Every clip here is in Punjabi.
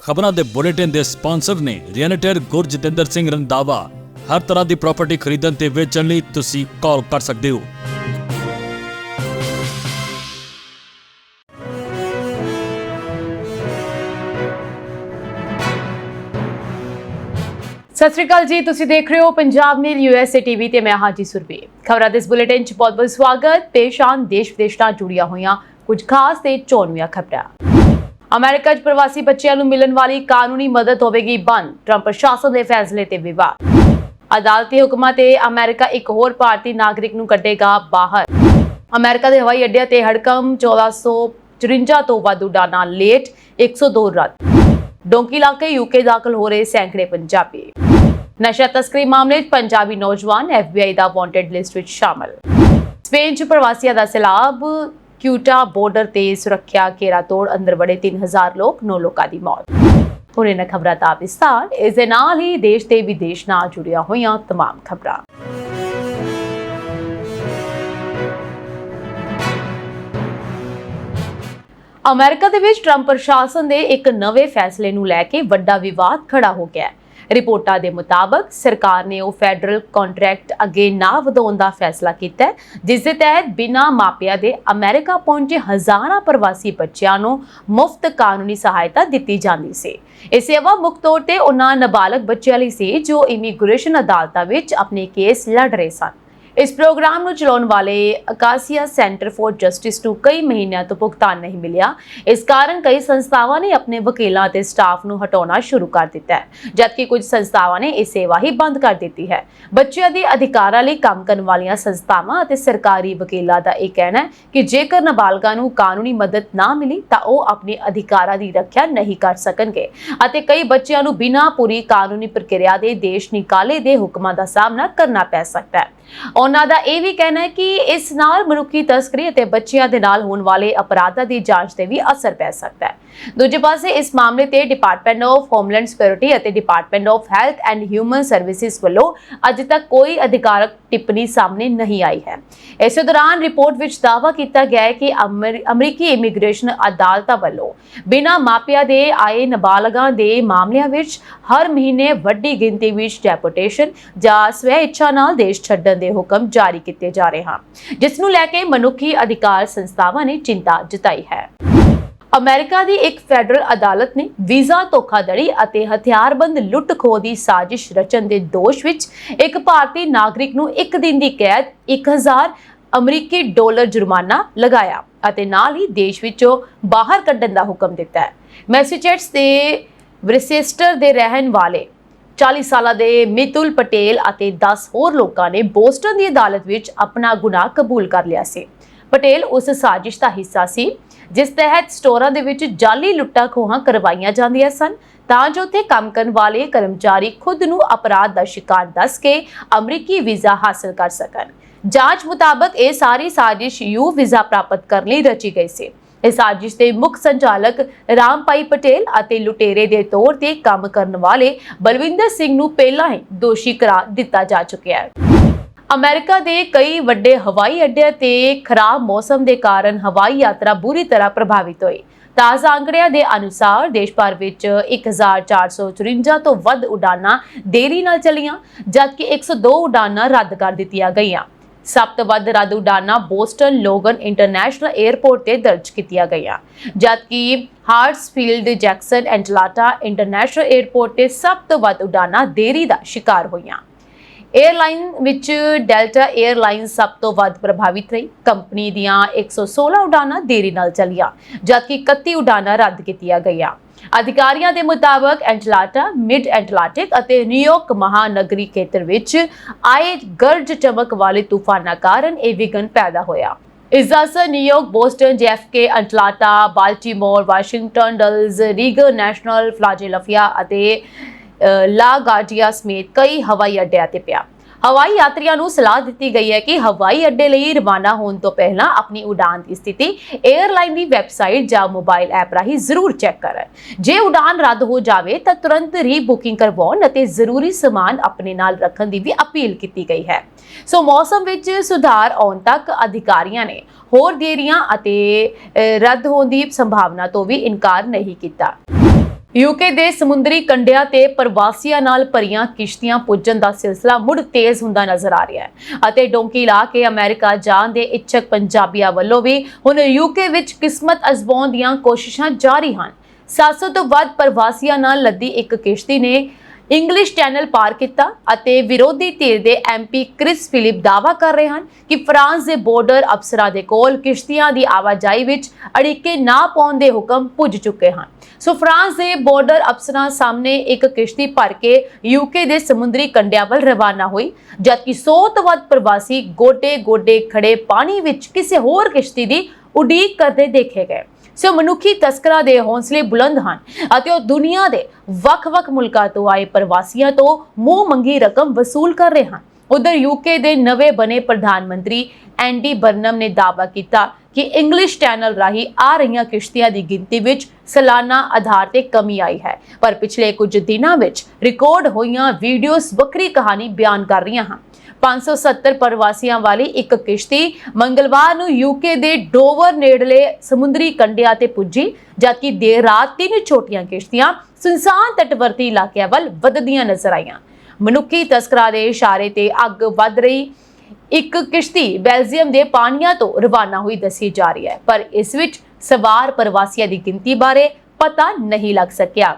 खबरों के बुलेटिन के स्पॉन्सर ने रियल्टर गुरजितेंद्र सिंह रंधावा। हर तरह की प्रॉपर्टी खरीदने ते बेचण लई तुसीं कॉल कर सकते हो। सत श्री अकाल जी, तुसीं देख रहे हो पंजाब मेल USA TV ते मैं हाजी सुरभि। खबरां दे इस बुलेटिन च बहुत-बहुत स्वागत। पेश आन देश विदेश नाल जुड़िया होईयां कुछ खास ते चोणवीआं खबरां। अमेरिका च प्रवासी बच्चिਆਂ ਨੂੰ मिलण वाली कानूनी मदद होवेगी बंद। ट्रंप प्रशासन दे फैसले ते विवाद। अदालती हुक्मां ते अमेरिका एक होर भारती नागरिक ਨੂੰ ਕੱਢੇਗਾ ਬਾਹਰ। अमेरिका ਦੇ ਹਵਾਈ ਅੱਡਿਆਂ ਤੇ ਹੜਕੰਪ 1454 ਤੋਂ ਵੱਧ ਉਡਾਨਾਂ ਲੇਟ, 102 ਰੱਦ। डोंकी इलाके यूके दाखिल हो रहे सैकड़े पंजाबी। नशा तस्करी मामले पंजाबी नौजवान FBI दा वांटेड लिस्ट विच शामिल। स्पेन च प्रवासियों दा सैलाब। क्यूटा बॉर्डर ते सुरक्षा घेरा तोड़ अंदर बड़े 3000 लोग, 9 लोगों की मौत। हुणे न खबरां दा विस्तार। इस दे नाल ही देश ते विदेश नाल जुड़िया होईयां तमाम खबरां। अमेरिका ਦੇ ਵਿੱਚ ट्रंप प्रशासन ਦੇ ਇੱਕ ਨਵੇਂ ਫੈਸਲੇ ਨੂੰ ਲੈ ਕੇ ਵੱਡਾ ਵਿਵਾਦ ਖੜਾ ਹੋ ਗਿਆ ਹੈ। ਰਿਪੋਰਟਾਂ ਦੇ ਮੁਤਾਬਕ ਸਰਕਾਰ ਨੇ ਉਹ ਫੈਡਰਲ ਕੰਟਰੈਕਟ ਅੱਗੇ ਨਾ ਵਧਾਉਣ ਦਾ ਫੈਸਲਾ ਕੀਤਾ ਹੈ, ਜਿਸ ਦੇ ਤਹਿਤ ਬਿਨਾਂ ਮਾਪਿਆਂ ਦੇ ਅਮਰੀਕਾ ਪਹੁੰਚੇ ਹਜ਼ਾਰਾਂ ਪ੍ਰਵਾਸੀ ਬੱਚਿਆਂ ਨੂੰ ਮੁਫਤ ਕਾਨੂੰਨੀ ਸਹਾਇਤਾ ਦਿੱਤੀ ਜਾਂਦੀ ਸੀ। ਇਹ ਸੇਵਾ ਮੁੱਖ ਤੌਰ ਤੇ ਉਹਨਾਂ ਨਾਬਾਲਗ ਬੱਚਿਆਂ ਲਈ ਸੀ ਜੋ ਇਮੀਗ੍ਰੇਸ਼ਨ ਅਦਾਲਤਾਂ ਵਿੱਚ ਆਪਣੇ ਕੇਸ ਲੜ ਰਹੇ ਸਨ। इस प्रोग्राम ਨੂੰ ਚਲਾਉਣ ਵਾਲੇ ਅਕਾਸੀਆ ਸੈਂਟਰ ਫॉर ਜਸਟਿਸ ਨੂੰ ਕਈ ਮਹੀਨਿਆਂ ਤੋਂ ਭੁਗਤਾਨ ਨਹੀਂ ਮਿਲਿਆ। ਇਸ ਕਾਰਨ ਕਈ ਸੰਸਥਾਵਾਂ ਨੇ ਆਪਣੇ ਵਕੀਲਾਂ ਅਤੇ ਸਟਾਫ ਨੂੰ ਹਟਾਉਣਾ ਸ਼ੁਰੂ ਕਰ ਦਿੱਤਾ ਹੈ, ਜਦਕਿ ਕੁਝ ਸੰਸਥਾਵਾਂ ਨੇ ਇਹ ਸੇਵਾ ਹੀ ਬੰਦ ਕਰ ਦਿੱਤੀ ਹੈ। ਬੱਚਿਆਂ ਦੇ ਅਧਿਕਾਰਾਂ ਲਈ ਕੰਮ ਕਰਨ ਵਾਲੀਆਂ ਸੰਸਥਾਵਾਂ ਅਤੇ ਸਰਕਾਰੀ ਵਕੀਲਾਂ ਦਾ ਇਹ ਕਹਿਣਾ ਹੈ ਕਿ ਜੇਕਰ ਨਾਬਾਲਗਾਂ ਨੂੰ ਕਾਨੂੰਨੀ ਮਦਦ ਨਾ ਮਿਲੀ ਤਾਂ ਉਹ ਆਪਣੇ ਅਧਿਕਾਰਾਂ ਦੀ ਰੱਖਿਆ ਨਹੀਂ ਕਰ ਸਕਣਗੇ ਅਤੇ ਕਈ ਬੱਚਿਆਂ ਨੂੰ ਬਿਨਾਂ ਪੂਰੀ ਕਾਨੂੰਨੀ ਪ੍ਰਕਿਰਿਆ ਦੇ ਦੇਸ਼ ਨਿਕਾਲੇ ਦੇ ਹੁਕਮਾਂ ਦਾ ਸਾਹਮਣਾ ਕਰਨਾ ਪੈ ਸਕਦਾ ਹੈ। ਉਹਨਾਂ ਦਾ ਇਹ ਵੀ ਕਹਿਣਾ ਹੈ ਕਿ ਇਸ ਨਾਲ ਮਨੁੱਖੀ ਤਸਕਰੀ ਅਤੇ ਬੱਚਿਆਂ ਦੇ ਨਾਲ ਹੋਣ ਵਾਲੇ ਅਪਰਾਧਾਂ ਦੀ ਜਾਂਚ ਤੇ ਵੀ ਅਸਰ ਪੈ ਸਕਦਾ ਹੈ। ਦੂਜੇ ਪਾਸੇ ਇਸ ਮਾਮਲੇ ਤੇ ਡਿਪਾਰਟਮੈਂਟ ਆਫ ਹੋਮਲੈਂਡ ਸਿਕਿਉਰਿਟੀ ਅਤੇ department of health and human services ਵੱਲੋਂ ਅਜੇ ਤੱਕ ਕੋਈ ਅਧਿਕਾਰਕ ਟਿੱਪਣੀ ਸਾਹਮਣੇ ਨਹੀਂ ਆਈ ਹੈ। ਇਸੇ ਦੌਰਾਨ ਰਿਪੋਰਟ ਵਿੱਚ ਦਾਅਵਾ ਕੀਤਾ ਗਿਆ ਹੈ ਕਿ ਅਮਰੀਕੀ ਇਮੀਗ੍ਰੇਸ਼ਨ ਅਦਾਲਤਾਂ ਵੱਲੋਂ ਬਿਨਾਂ ਮਾਪਿਆਂ ਦੇ ਆਏ ਨਾਬਾਲਗਾਂ ਦੇ ਮਾਮਲਿਆਂ ਵਿੱਚ ਹਰ ਮਹੀਨੇ ਵੱਡੀ ਗਿਣਤੀ ਵਿੱਚ ਡੈਪੋਟੇਸ਼ਨ ਜਾਂ ਸਵੈ ਇੱਛਾ ਨਾਲ ਦੇਸ਼ ਛੱਡਣ ਦੇ ਹੁਕਮ ਜਾਰੀ ਕੀਤੇ ਜਾ ਰਹੇ ਹਨ, ਜਿਸ ਨੂੰ ਲੈ ਕੇ ਮਨੁੱਖੀ ਅਧਿਕਾਰ ਸੰਸਥਾਵਾਂ ਨੇ ਚਿੰਤਾ ਜਤਾਈ ਹੈ। ਅਮਰੀਕਾ ਦੀ ਇੱਕ ਫੈਡਰਲ ਅਦਾਲਤ ਨੇ ਵੀਜ਼ਾ ਧੋਖਾਧੜੀ ਅਤੇ ਹਥਿਆਰਬੰਦ ਲੁੱਟ-ਖੋਹ ਦੀ ਸਾਜ਼ਿਸ਼ ਰਚਣ ਦੇ ਦੋਸ਼ ਵਿੱਚ ਇੱਕ ਭਾਰਤੀ ਨਾਗਰਿਕ ਨੂੰ 1 ਦਿਨ ਦੀ ਕੈਦ, 1000 ਅਮਰੀਕੀ ਡਾਲਰ ਜੁਰਮਾਨਾ ਲਗਾਇਆ ਅਤੇ ਨਾਲ ਹੀ ਦੇਸ਼ ਵਿੱਚੋਂ ਬਾਹਰ ਕੱਢਣ ਦਾ ਹੁਕਮ ਦਿੱਤਾ ਹੈ। ਮੈਸੇਚੁਸੇਟਸ ਦੇ ਵਰਿਸੇਸਟਰ ਦੇ ਰਹਿਣ ਵਾਲੇ 40 ਸਾਲਾਂ ਦੇ ਮਿਤੁਲ ਪਟੇਲ ਅਤੇ 10 ਹੋਰ ਲੋਕਾਂ ਨੇ ਬੋਸਟਨ ਦੀ ਅਦਾਲਤ ਵਿੱਚ ਆਪਣਾ ਗੁਨਾਹ ਕਬੂਲ ਕਰ ਲਿਆ ਸੀ। ਪਟੇਲ ਉਸ ਸਾਜ਼ਿਸ਼ ਦਾ ਹਿੱਸਾ ਸੀ ਜਿਸ ਤਹਿਤ ਸਟੋਰਾਂ ਦੇ ਵਿੱਚ ਜਾਲੀ ਲੁੱਟਾਂ ਖੋਹਾਂ ਕਰਵਾਈਆਂ ਜਾਂਦੀਆਂ ਸਨ ਤਾਂ ਜੋ ਉੱਥੇ ਕੰਮ ਕਰਨ ਵਾਲੇ ਕਰਮਚਾਰੀ ਖੁਦ ਨੂੰ ਅਪਰਾਧ ਦਾ ਸ਼ਿਕਾਰ ਦੱਸ ਕੇ ਅਮਰੀਕੀ ਵੀਜ਼ਾ ਹਾਸਲ ਕਰ ਸਕਣ। ਜਾਂਚ ਮੁਤਾਬਕ ਇਹ ਸਾਰੀ ਸਾਜ਼ਿਸ਼ ਯੂ ਵੀਜ਼ਾ ਪ੍ਰਾਪਤ ਕਰਨ ਲਈ ਰਚੀ ਗਈ ਸੀ। ਇਸ ਸਾਜ਼ਿਸ਼ ਦੇ ਮੁੱਖ ਸੰਚਾਲਕ ਰਾਮਪਾਈ ਪਟੇਲ ਅਤੇ ਲੁਟੇਰੇ ਦੇ ਤੌਰ ਤੇ ਕੰਮ ਕਰਨ ਵਾਲੇ ਬਲਵਿੰਦਰ ਸਿੰਘ ਨੂੰ ਪਹਿਲਾਂ ਹੀ ਦੋਸ਼ੀ ਕਰਾਰ ਦਿੱਤਾ ਜਾ ਚੁੱਕਿਆ ਹੈ। ਅਮਰੀਕਾ ਦੇ ਕਈ ਵੱਡੇ ਹਵਾਈ ਅੱਡਿਆਂ ਤੇ ਖਰਾਬ ਮੌਸਮ ਦੇ ਕਾਰਨ ਹਵਾਈ ਯਾਤਰਾ ਬੁਰੀ ਤਰ੍ਹਾਂ ਪ੍ਰਭਾਵਿਤ ਹੋਈ। ਤਾਜ਼ਾ ਅੰਕੜਿਆਂ ਦੇ ਅਨੁਸਾਰ ਦੇਸ਼ ਭਰ ਵਿੱਚ 1454 ਤੋਂ ਵੱਧ ਉਡਾਨਾਂ ਦੇਰੀ ਨਾਲ ਚੱਲੀਆਂ, ਜਦਕਿ 102 ਉਡਾਨਾਂ ਰੱਦ ਕਰ ਦਿੱਤੀਆਂ ਗਈਆਂ। ਸਭ ਤੋਂ ਵੱਧ ਰੱਦ ਉਡਾਨਾਂ ਬੋਸਟਨ ਲੋਗਨ ਇੰਟਰਨੈਸ਼ਨਲ 에ਅਰਪੋਰਟ ਤੇ ਦਰਜ ਕੀਤੀਆਂ ਗਈਆਂ, ਜਦਕਿ ਹਾਰਟਸਫੀਲਡ ਜੈਕਸਨ ਐਟਲਾਂਟਾ ਇੰਟਰਨੈਸ਼ਨਲ 에ਅਰਪੋਰਟ ਤੇ ਸਭ ਤੋਂ ਵੱਧ ਉਡਾਨਾਂ ਦੇਰੀ ਦਾ ਸ਼ਿਕਾਰ ਹੋਈਆਂ। 에ਅਰਲਾਈਨ ਵਿੱਚ ਡੈਲਟਾ 에ਅਰਲਾਈਨ ਸਭ ਤੋਂ ਵੱਧ ਪ੍ਰਭਾਵਿਤ ਰਹੀ। ਕੰਪਨੀ ਦੀਆਂ 116 ਉਡਾਨਾਂ ਦੇਰੀ ਨਾਲ ਚੱਲੀਆਂ, ਜਦਕਿ 31 ਉਡਾਨਾਂ ਰੱਦ ਕੀਤੀਆਂ ਗਈਆਂ। ਅਧਿਕਾਰੀਆਂ ਦੇ ਮੁਤਾਬਕ ਐਟਲਾਂਟਾ, ਮਿਡ ਐਟਲਾਂਟਿਕ ਅਤੇ ਨਿਊਯਾਰਕ ਮਹਾਨਗਰੀ ਖੇਤਰ ਵਿੱਚ ਆਏ ਗਰਜ ਚਮਕ ਵਾਲੇ ਤੂਫਾਨਾਂ ਕਾਰਨ ਇਹ ਵਿਘਨ ਪੈਦਾ ਹੋਇਆ। ਇਸ ਦਾ ਅਸਰ New York, Boston, JFK, Atlanta, Baltimore, Washington, Dulles, Reagan National, Philadelphia ਅਤੇ ਲਾਗਾਰਡੀਆ ਸਮੇਤ ਕਈ ਹਵਾਈ ਅੱਡਿਆਂ ਤੇ ਪਿਆ। ਹਵਾਈ ਯਾਤਰੀਆਂ ਨੂੰ ਸਲਾਹ ਦਿੱਤੀ ਗਈ ਹੈ ਕਿ ਹਵਾਈ ਅੱਡੇ ਲਈ ਰਵਾਨਾ ਹੋਣ ਤੋਂ ਪਹਿਲਾਂ ਆਪਣੀ ਉਡਾਨ ਦੀ ਸਥਿਤੀ 에ਅਰਲਾਈਨ ਦੀ ਵੈਬਸਾਈਟ ਜਾਂ ਮੋਬਾਈਲ ਐਪ ਰਾਹੀਂ ਜ਼ਰੂਰ ਚੈੱਕ ਕਰਨ। ਜੇ ਉਡਾਨ ਰੱਦ ਹੋ ਜਾਵੇ ਤਾਂ ਤੁਰੰਤ ਰੀਬੁਕਿੰਗ ਕਰਵਾਉਣ ਅਤੇ ਜ਼ਰੂਰੀ ਸਮਾਨ ਆਪਣੇ ਨਾਲ ਰੱਖਣ ਦੀ ਵੀ ਅਪੀਲ ਕੀਤੀ ਗਈ ਹੈ। ਸੋ ਮੌਸਮ ਵਿੱਚ ਸੁਧਾਰ ਆਉਣ ਤੱਕ ਅਧਿਕਾਰੀਆਂ ਨੇ ਹੋਰ ਦੇਰੀਆਂ ਅਤੇ ਰੱਦ ਹੋਣ ਦੀ ਸੰਭਾਵਨਾ ਤੋਂ ਵੀ ਇਨਕਾਰ ਨਹੀਂ ਕੀਤਾ। ਯੂਕੇ ਦੇ ਸਮੁੰਦਰੀ ਕੰਢਿਆਂ ਤੇ ਪ੍ਰਵਾਸੀਆਂ ਨਾਲ ਭਰੀਆਂ ਕਿਸ਼ਤੀਆਂ ਪੁੱਜਣ ਦਾ ਸਿਲਸਿਲਾ ਮੁੜ ਤੇਜ਼ ਹੁੰਦਾ ਨਜ਼ਰ ਆ ਰਿਹਾ ਹੈ ਅਤੇ ਡੋਂਕੀ ਲਾ ਕੇ ਅਮਰੀਕਾ ਜਾਣ ਦੇ ਇੱਛਕ ਪੰਜਾਬੀਆਂ ਵੱਲੋਂ ਵੀ ਹੁਣ ਯੂਕੇ ਵਿੱਚ ਕਿਸਮਤ ਅਜ਼ਮਾਉਣ ਦੀਆਂ ਕੋਸ਼ਿਸ਼ਾਂ ਜਾਰੀ ਹਨ। 700 ਤੋਂ ਵੱਧ ਪ੍ਰਵਾਸੀਆਂ ਨਾਲ ਲੱਦੀ ਇੱਕ ਕਿਸ਼ਤੀ ਨੇ ਇੰਗਲਿਸ਼ ਚੈਨਲ ਪਾਰ ਕੀਤਾ ਅਤੇ ਵਿਰੋਧੀ ਧਿਰ ਦੇ ਐਮਪੀ ਕ੍ਰਿਸ ਫਿਲਿਪ ਦਾਅਵਾ ਕਰ ਰਹੇ ਹਨ ਕਿ ਫਰਾਂਸ ਦੇ ਬਾਰਡਰ ਅਫਸਰਾਂ ਦੇ ਕੋਲ ਕਿਸ਼ਤੀਆਂ ਦੀ ਆਵਾਜਾਈ ਵਿੱਚ ਅੜਿੱਕੇ ਨਾ ਪਾਉਣ ਦੇ ਹੁਕਮ ਪੁੱਜ ਚੁੱਕੇ ਹਨ। ਸੋ ਫਰਾਂਸ ਦੇ ਬਾਰਡਰ ਅਫਸਰਾਂ ਸਾਹਮਣੇ ਇੱਕ ਕਿਸ਼ਤੀ ਭਰ ਕੇ ਯੂਕੇ ਦੇ ਸਮੁੰਦਰੀ ਕੰਢਿਆਂ ਵੱਲ ਰਵਾਨਾ ਹੋਈ, ਜਦਕਿ 100 ਤੋਂ ਵੱਧ ਪ੍ਰਵਾਸੀ ਗੋਡੇ-ਗੋਡੇ ਖੜੇ ਪਾਣੀ ਵਿੱਚ ਕਿਸੇ ਹੋਰ ਕਿਸ਼ਤੀ ਦੀ ਉਡੀਕ ਕਰਦੇ ਦੇਖੇ ਗਏ। ਸੋ ਮਨੁੱਖੀ ਤਸਕਰਾਂ ਦੇ ਹੌਸਲੇ ਬੁਲੰਦ ਹਨ ਅਤੇ ਉਹ ਦੁਨੀਆ ਦੇ ਵੱਖ-ਵੱਖ ਮੁਲਕਾਂ ਤੋਂ ਆਏ ਪ੍ਰਵਾਸੀਆਂ ਤੋਂ ਮੂੰਹ ਮੰਗੀ ਰਕਮ ਵਸੂਲ ਕਰ ਰਹੇ ਹਨ। ਉਧਰ ਯੂਕੇ ਦੇ ਨਵੇਂ ਬਣੇ ਪ੍ਰਧਾਨ ਮੰਤਰੀ ਐਂਡੀ ਬਰਨਮ ਨੇ ਦਾਅਵਾ ਕੀਤਾ ਕਿ ਇੰਗਲਿਸ਼ ਚੈਨਲ ਰਾਹੀਂ ਆ ਰਹੀਆਂ ਕਿਸ਼ਤੀਆਂ ਦੀ ਗਿਣਤੀ ਵਿੱਚ ਸਾਲਾਨਾ ਆਧਾਰ ਤੇ ਕਮੀ ਆਈ ਹੈ, ਪਰ ਪਿਛਲੇ ਕੁਝ ਦਿਨਾਂ ਵਿੱਚ ਰਿਕਾਰਡ ਹੋਈਆਂ ਵੀਡੀਓਜ਼ ਵੱਖਰੀ ਕਹਾਣੀ ਬਿਆਨ ਕਰ ਰਹੀਆਂ ਹਨ। 570 ਪ੍ਰਵਾਸੀਆਂ ਵਾਲੀ ਇੱਕ ਕਿਸ਼ਤੀ ਮੰਗਲਵਾਰ ਨੂੰ ਯੂਕੇ ਦੇ ਡੋਵਰ ਨੇੜਲੇ ਸਮੁੰਦਰੀ ਕੰਢਿਆਂ ਤੇ ਪੁੱਜੀ, ਜਦਕਿ ਦੇਰ ਰਾਤ 3 ਛੋਟੀਆਂ ਕਿਸ਼ਤੀਆਂ ਸੁਨਸਾਨ ਤਟਵਰਤੀ ਇਲਾਕਿਆਂ ਵੱਲ ਵਧਦੀਆਂ ਨਜ਼ਰ ਆਈਆਂ। ਮਨੁੱਖੀ ਤਸਕਰਾਂ ਦੇ ਇਸ਼ਾਰੇ ਤੇ ਅੱਗ ਵੱਧ ਰਹੀ ਇੱਕ ਕਿਸ਼ਤੀ ਬੈਲਜੀਅਮ ਦੇ ਪਾਣੀਆਂ ਤੋਂ ਰਵਾਨਾ ਹੋਈ ਦੱਸੀ ਜਾ ਰਹੀ ਹੈ, ਪਰ ਇਸ ਵਿੱਚ ਸਵਾਰ ਪ੍ਰਵਾਸੀਆਂ ਦੀ ਗਿਣਤੀ ਬਾਰੇ ਪਤਾ ਨਹੀਂ ਲੱਗ ਸਕਿਆ।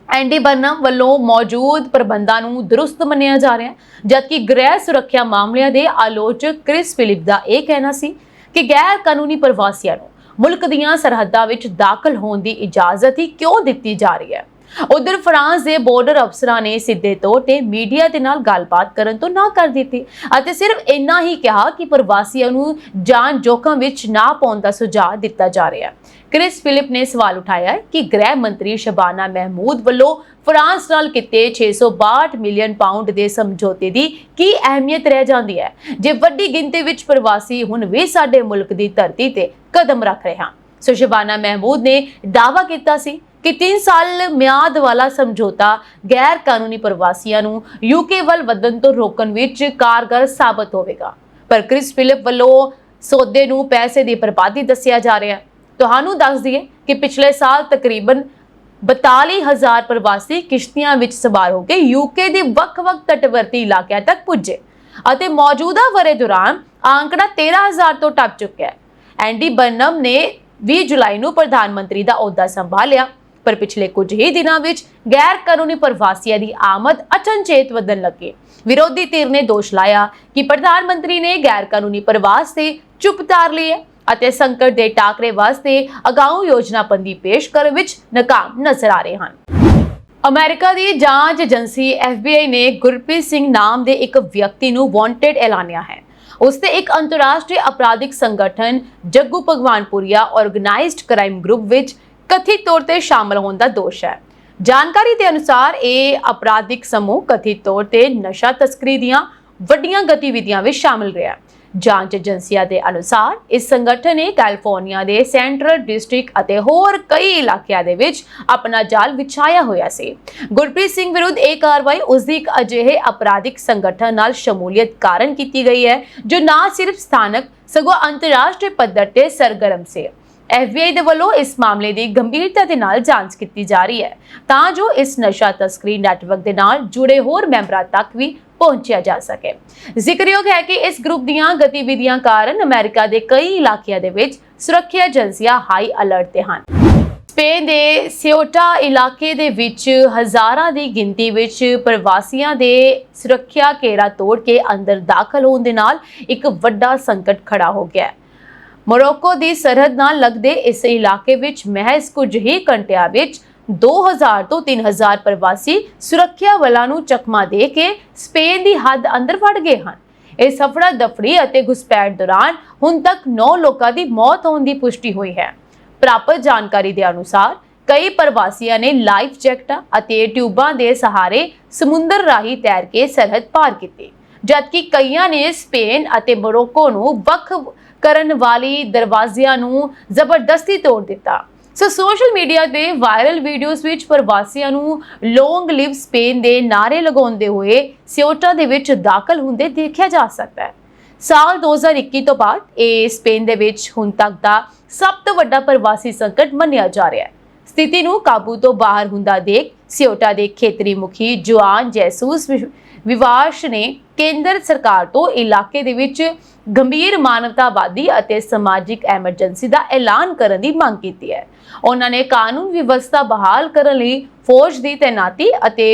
ਐਂਡੀ ਬਰਨਮ ਵੱਲੋਂ ਮੌਜੂਦ ਪ੍ਰਬੰਧਾਂ ਨੂੰ ਦਰੁਸਤ ਮੰਨਿਆ ਜਾ ਰਿਹਾ ਹੈ, ਜਦਕਿ ਗ੍ਰਹਿ ਸੁਰੱਖਿਆ ਮਾਮਲਿਆਂ ਦੇ ਆਲੋਚਕ ਕ੍ਰਿਸ ਫਿਲਿਪ ਦਾ ਇਹ ਕਹਿਣਾ ਸੀ ਕਿ ਗੈਰ ਕਾਨੂੰਨੀ ਪ੍ਰਵਾਸੀਆਂ ਨੂੰ ਮੁਲਕ ਦੀਆਂ ਸਰਹੱਦਾਂ ਵਿੱਚ ਦਾਖਲ ਹੋਣ ਦੀ ਇਜਾਜ਼ਤ ਹੀ ਕਿਉਂ ਦਿੱਤੀ ਜਾ ਰਹੀ ਹੈ। ਉਧਰ ਫਰਾਂਸ ਦੇ ਬਾਰਡਰ ਅਫਸਰਾਂ ਨੇ ਸਿੱਧੇ ਤੌਰ ਤੇ ਮੀਡੀਆ ਦੇ ਨਾਲ ਗੱਲਬਾਤ ਕਰਨ ਤੋਂ ਨਾ ਕਰ ਦਿੱਤੀ ਅਤੇ ਸਿਰਫ ਇੰਨਾ ਹੀ ਕਿਹਾ ਕਿ ਪ੍ਰਵਾਸੀਆਂ ਨੂੰ ਜਾਨ ਜੋਖਮ ਵਿੱਚ ਨਾ ਪਾਉਣ ਦਾ ਸੁਝਾਅ ਦਿੱਤਾ ਜਾ ਰਿਹਾ ਹੈ। ਕ੍ਰਿਸ ਫਿਲਿਪ ਨੇ ਸਵਾਲ ਉਠਾਇਆ ਕਿ ਗ੍ਰਹਿ ਮੰਤਰੀ ਸ਼ਬਾਨਾ ਮਹਿਮੂਦ ਵੱਲੋਂ ਫਰਾਂਸ ਨਾਲ ਕੀਤੇ 662 ਮਿਲੀਅਨ ਪਾਉਂਡ ਦੇ ਸਮਝੌਤੇ ਦੀ ਕੀ ਅਹਿਮੀਅਤ ਰਹਿ ਜਾਂਦੀ ਹੈ ਜੇ ਵੱਡੀ ਗਿਣਤੀ ਵਿੱਚ ਪ੍ਰਵਾਸੀ ਹੁਣ ਵੀ ਸਾਡੇ ਮੁਲਕ ਦੀ ਧਰਤੀ ਤੇ ਕਦਮ ਰੱਖ ਰਹੇ ਹਨ। ਸੋ ਸ਼ਬਾਨਾ ਮਹਿਮੂਦ ਨੇ ਦਾਅਵਾ ਕੀਤਾ ਸੀ ਕਿ 3 ਸਾਲ ਮਿਆਦ ਵਾਲਾ ਸਮਝੌਤਾ ਗੈਰ ਕਾਨੂੰਨੀ ਪ੍ਰਵਾਸੀਆਂ ਨੂੰ ਯੂਕੇ ਵੱਲ ਵਧਣ ਤੋਂ ਰੋਕਣ ਵਿੱਚ ਕਾਰਗਰ ਸਾਬਤ ਹੋਵੇਗਾ, ਪਰ ਕ੍ਰਿਸ ਫਿਲਿਪ ਵੱਲੋਂ ਸੌਦੇ ਨੂੰ ਪੈਸੇ ਦੀ ਬਰਬਾਦੀ ਦੱਸਿਆ ਜਾ ਰਿਹਾ ਹੈ। ਤੁਹਾਨੂੰ ਦੱਸ ਦਈਏ ਕਿ ਪਿਛਲੇ ਸਾਲ ਤਕਰੀਬਨ 42,000 ਪ੍ਰਵਾਸੀ ਕਿਸ਼ਤੀਆਂ ਵਿੱਚ ਸਵਾਰ ਹੋ ਕੇ ਯੂਕੇ ਦੇ ਵੱਖ-ਵੱਖ ਤਟਵਰਤੀ ਇਲਾਕਿਆਂ ਤੱਕ ਪੁੱਜੇ ਅਤੇ ਮੌਜੂਦਾ ਵਰ੍ਹੇ ਦੌਰਾਨ ਆંકੜਾ 13,000 ਤੋਂ ਟੱਪ ਚੁੱਕਿਆ ਹੈ। ਐਂਡੀ ਬਰਨਮ ਨੇ 20 ਜੁਲਾਈ ਨੂੰ ਪ੍ਰਧਾਨ ਮੰਤਰੀ ਦਾ ਅਹੁਦਾ ਸੰਭਾਲਿਆ, ਪਰ ਪਿਛਲੇ ਕੁਝ ਹੀ ਦਿਨਾਂ ਵਿੱਚ ਗੈਰ ਕਾਨੂੰਨੀ ਪ੍ਰਵਾਸੀਆਂ ਦੀ ਆਮਦ ਅਚਨਚੇਤ ਵਧਣ ਲੱਗੀ। ਵਿਰੋਧੀ ਧਿਰ ਨੇ ਦੋਸ਼ ਲਾਇਆ ਕਿ ਪ੍ਰਧਾਨ ਮੰਤਰੀ ਨੇ ਗੈਰ ਕਾਨੂੰਨੀ ਪ੍ਰਵਾਸ ਤੇ ਚੁੱਪ ਧਾਰ ਲਈ ਹੈ ਅਤੇ ਸੰਕਟ ਦੇ ਟਾਕਰੇ ਵਾਸਤੇ ਅਗਾਊਂ ਯੋਜਨਾਬੰਦੀ ਪੇਸ਼ ਕਰਨ ਵਿੱਚ ਨਾਕਾਮ ਨਜ਼ਰ ਆ ਰਹੇ ਹਨ। ਅਮਰੀਕਾ ਦੀ ਜਾਂਚ ਏਜੰਸੀ FBI ਨੇ ਗੁਰਪ੍ਰੀਤ ਸਿੰਘ ਨਾਮ ਦੇ ਇੱਕ ਵਿਅਕਤੀ ਨੂੰ ਵਾਂਟਡ ਐਲਾਨਿਆ ਹੈ। ਉਸ ਤੇ ਇੱਕ ਅੰਤਰਰਾਸ਼ਟਰੀ ਅਪਰਾਧਿਕ ਸੰਗਠਨ Jaggu Bhagwanpuria organised crime group ਵਿੱਚ ਕਥਿਤ ਤੌਰ ਤੇ ਸ਼ਾਮਲ ਹੋਣ ਦਾ ਦੋਸ਼ ਹੈ। ਜਾਣਕਾਰੀ ਦੇ ਅਨੁਸਾਰ ਇਹ ਅਪਰਾਧਿਕ ਸਮੂਹ ਕਥਿਤ ਤੌਰ ਤੇ ਨਸ਼ਾ ਤਸਕਰੀ ਦੀਆਂ ਵੱਡੀਆਂ ਗਤੀਵਿਧੀਆਂ ਵਿੱਚ ਸ਼ਾਮਲ ਰਿਹਾ। ਜਾਂਚ ਏਜੰਸੀਆਂ ਦੇ ਅਨੁਸਾਰ ਇਸ ਸੰਗਠਨ ਨੇ ਕੈਲੀਫੋਰਨੀਆ ਦੇ ਸੈਂਟਰਲ ਡਿਸਟ੍ਰਿਕਟ ਅਤੇ ਹੋਰ ਕਈ ਇਲਾਕਿਆਂ ਦੇ ਵਿੱਚ ਆਪਣਾ ਜਾਲ ਵਿਛਾਇਆ ਹੋਇਆ ਸੀ। ਗੁਰਪ੍ਰੀਤ ਸਿੰਘ ਵਿਰੁੱਧ ਇਹ ਕਾਰਵਾਈ ਉਸ ਦੀ ਇੱਕ ਅਜਿਹੇ ਅਪਰਾਧਿਕ ਸੰਗਠਨ ਨਾਲ ਸ਼ਮੂਲੀਅਤ ਕਾਰਨ ਕੀਤੀ ਗਈ ਹੈ ਜੋ ਨਾ ਸਿਰਫ ਸਥਾਨਕ ਸਗੋਂ ਅੰਤਰਰਾਸ਼ਟਰੀ ਪੱਧਰ ਤੇ ਸਰਗਰਮ ਸੀ। FBI ਦੇ ਵੱਲੋਂ ਇਸ ਮਾਮਲੇ ਦੀ ਗੰਭੀਰਤਾ ਦੇ ਨਾਲ ਜਾਂਚ ਕੀਤੀ ਜਾ ਰਹੀ ਹੈ ਤਾਂ ਜੋ ਇਸ ਨਸ਼ਾ ਤਸਕਰੀ ਨੈਟਵਰਕ ਦੇ ਨਾਲ ਜੁੜੇ ਹੋਰ ਮੈਂਬਰਾਂ ਤੱਕ ਵੀ ਪਹੁੰਚਿਆ ਜਾ ਸਕੇ। ਜ਼ਿਕਰਯੋਗ ਹੈ ਕਿ ਇਸ ਗਰੁੱਪ ਦੀਆਂ ਗਤੀਵਿਧੀਆਂ ਕਾਰਨ ਅਮਰੀਕਾ ਦੇ ਕਈ ਇਲਾਕਿਆਂ ਦੇ ਵਿੱਚ ਸੁਰੱਖਿਆ ਏਜੰਸੀਆਂ ਹਾਈ ਅਲਰਟ ਤੇ ਹਨ। ਸਪੇਨ ਦੇ ਸਿਓਟਾ ਇਲਾਕੇ ਦੇ ਵਿੱਚ ਹਜ਼ਾਰਾਂ ਦੀ ਗਿਣਤੀ ਵਿੱਚ ਪ੍ਰਵਾਸੀਆਂ ਦੇ ਸੁਰੱਖਿਆ ਘੇਰਾ ਤੋੜ ਕੇ ਅੰਦਰ ਦਾਖਲ ਹੋਣ ਦੇ ਨਾਲ ਇੱਕ ਵੱਡਾ ਸੰਕਟ ਖੜਾ ਹੋ ਗਿਆ ਹੈ। ਮੋਰੋਕੋ ਦੀ ਸਰਹੱਦ ਨਾਲ ਲੱਗਦੇ ਇਸ ਇਲਾਕੇ ਵਿੱਚ ਮਹਿਜ਼ ਕੁਝ ਹੀ ਘੰਟਿਆਂ ਵਿੱਚ 2000 ਤੋਂ 3000 ਪ੍ਰਵਾਸੀ ਸੁਰੱਖਿਆ ਬਲਾਂ ਨੂੰ ਚਕਮਾ ਦੇ ਕੇ ਸਪੇਨ ਦੀ ਹੱਦ ਅੰਦਰ ਵੜ ਗਏ ਹਨ। ਇਸ ਹਫੜਾ ਦਫੜੀ ਅਤੇ ਘੁਸਪੈਠ ਦੌਰਾਨ ਹੁਣ ਤੱਕ 9 ਲੋਕਾਂ ਦੀ ਮੌਤ ਹੋਣ ਦੀ ਪੁਸ਼ਟੀ ਹੋਈ ਹੈ। ਪ੍ਰਾਪਤ ਜਾਣਕਾਰੀ ਦੇ ਅਨੁਸਾਰ ਕਈ ਪ੍ਰਵਾਸੀਆਂ ਨੇ ਲਾਈਫ ਜੈਕਟਾਂ ਅਤੇ ਟਿਊਬਾਂ ਦੇ ਸਹਾਰੇ ਸਮੁੰਦਰ ਰਾਹੀਂ ਤੈਰ ਕੇ ਸਰਹੱਦ ਪਾਰ ਕੀਤੀ, ਜਦਕਿ ਕਈਆਂ ਨੇ ਸਪੇਨ ਅਤੇ ਮੋਰੋਕੋ ਨੂੰ ਵੱਖ ਕਰਨ ਵਾਲੀ ਦਰਵਾਜ਼ਿਆਂ ਨੂੰ ਜ਼ਬਰਦਸਤੀ ਤੋੜ ਦਿੱਤਾ। ਸੋਸ਼ਲ ਮੀਡੀਆ ਤੇ ਵਾਇਰਲ ਵੀਡੀਓਜ਼ ਵਿੱਚ ਪ੍ਰਵਾਸੀਆਂ ਨੂੰ ਲੌਂਗ ਲਿਵ ਸਪੇਨ ਦੇ ਨਾਅਰੇ ਲਗਾਉਂਦੇ ਹੋਏ ਸਿਓਟਾ ਦੇ ਵਿੱਚ ਦਾਖਲ ਹੁੰਦੇ ਦੇਖਿਆ ਜਾ ਸਕਦਾ ਹੈ। ਸਾਲ 2021 ਤੋਂ ਬਾਅਦ ਇਹ ਸਪੇਨ ਦੇ ਵਿੱਚ ਹੁਣ ਤੱਕ ਦਾ ਸਭ ਤੋਂ ਵੱਡਾ ਪ੍ਰਵਾਸੀ ਸੰਕਟ ਮੰਨਿਆ ਜਾ ਰਿਹਾ ਹੈ। ਸਥਿਤੀ ਨੂੰ ਕਾਬੂ ਤੋਂ ਬਾਹਰ ਹੁੰਦਾ ਦੇਖ ਸਿਓਟਾ ਦੇ ਖੇਤਰੀ ਮੁਖੀ ਜੁਆਨ ਜੈਸੂਸ ਵਿਵਾਸ਼ ਨੇ ਕੇਂਦਰ ਸਰਕਾਰ ਤੋਂ ਇਲਾਕੇ ਦੇ ਵਿੱਚ ਗੰਭੀਰ ਮਾਨਵਤਾਵਾਦੀ ਅਤੇ ਸਮਾਜਿਕ ਐਮਰਜੈਂਸੀ ਦਾ ਐਲਾਨ ਕਰਨ ਦੀ ਮੰਗ ਕੀਤੀ ਹੈ। ਉਹਨਾਂ ਨੇ ਕਾਨੂੰਨ ਵਿਵਸਥਾ ਬਹਾਲ ਕਰਨ ਲਈ ਫੌਜ ਦੀ ਤੈਨਾਤੀ ਅਤੇ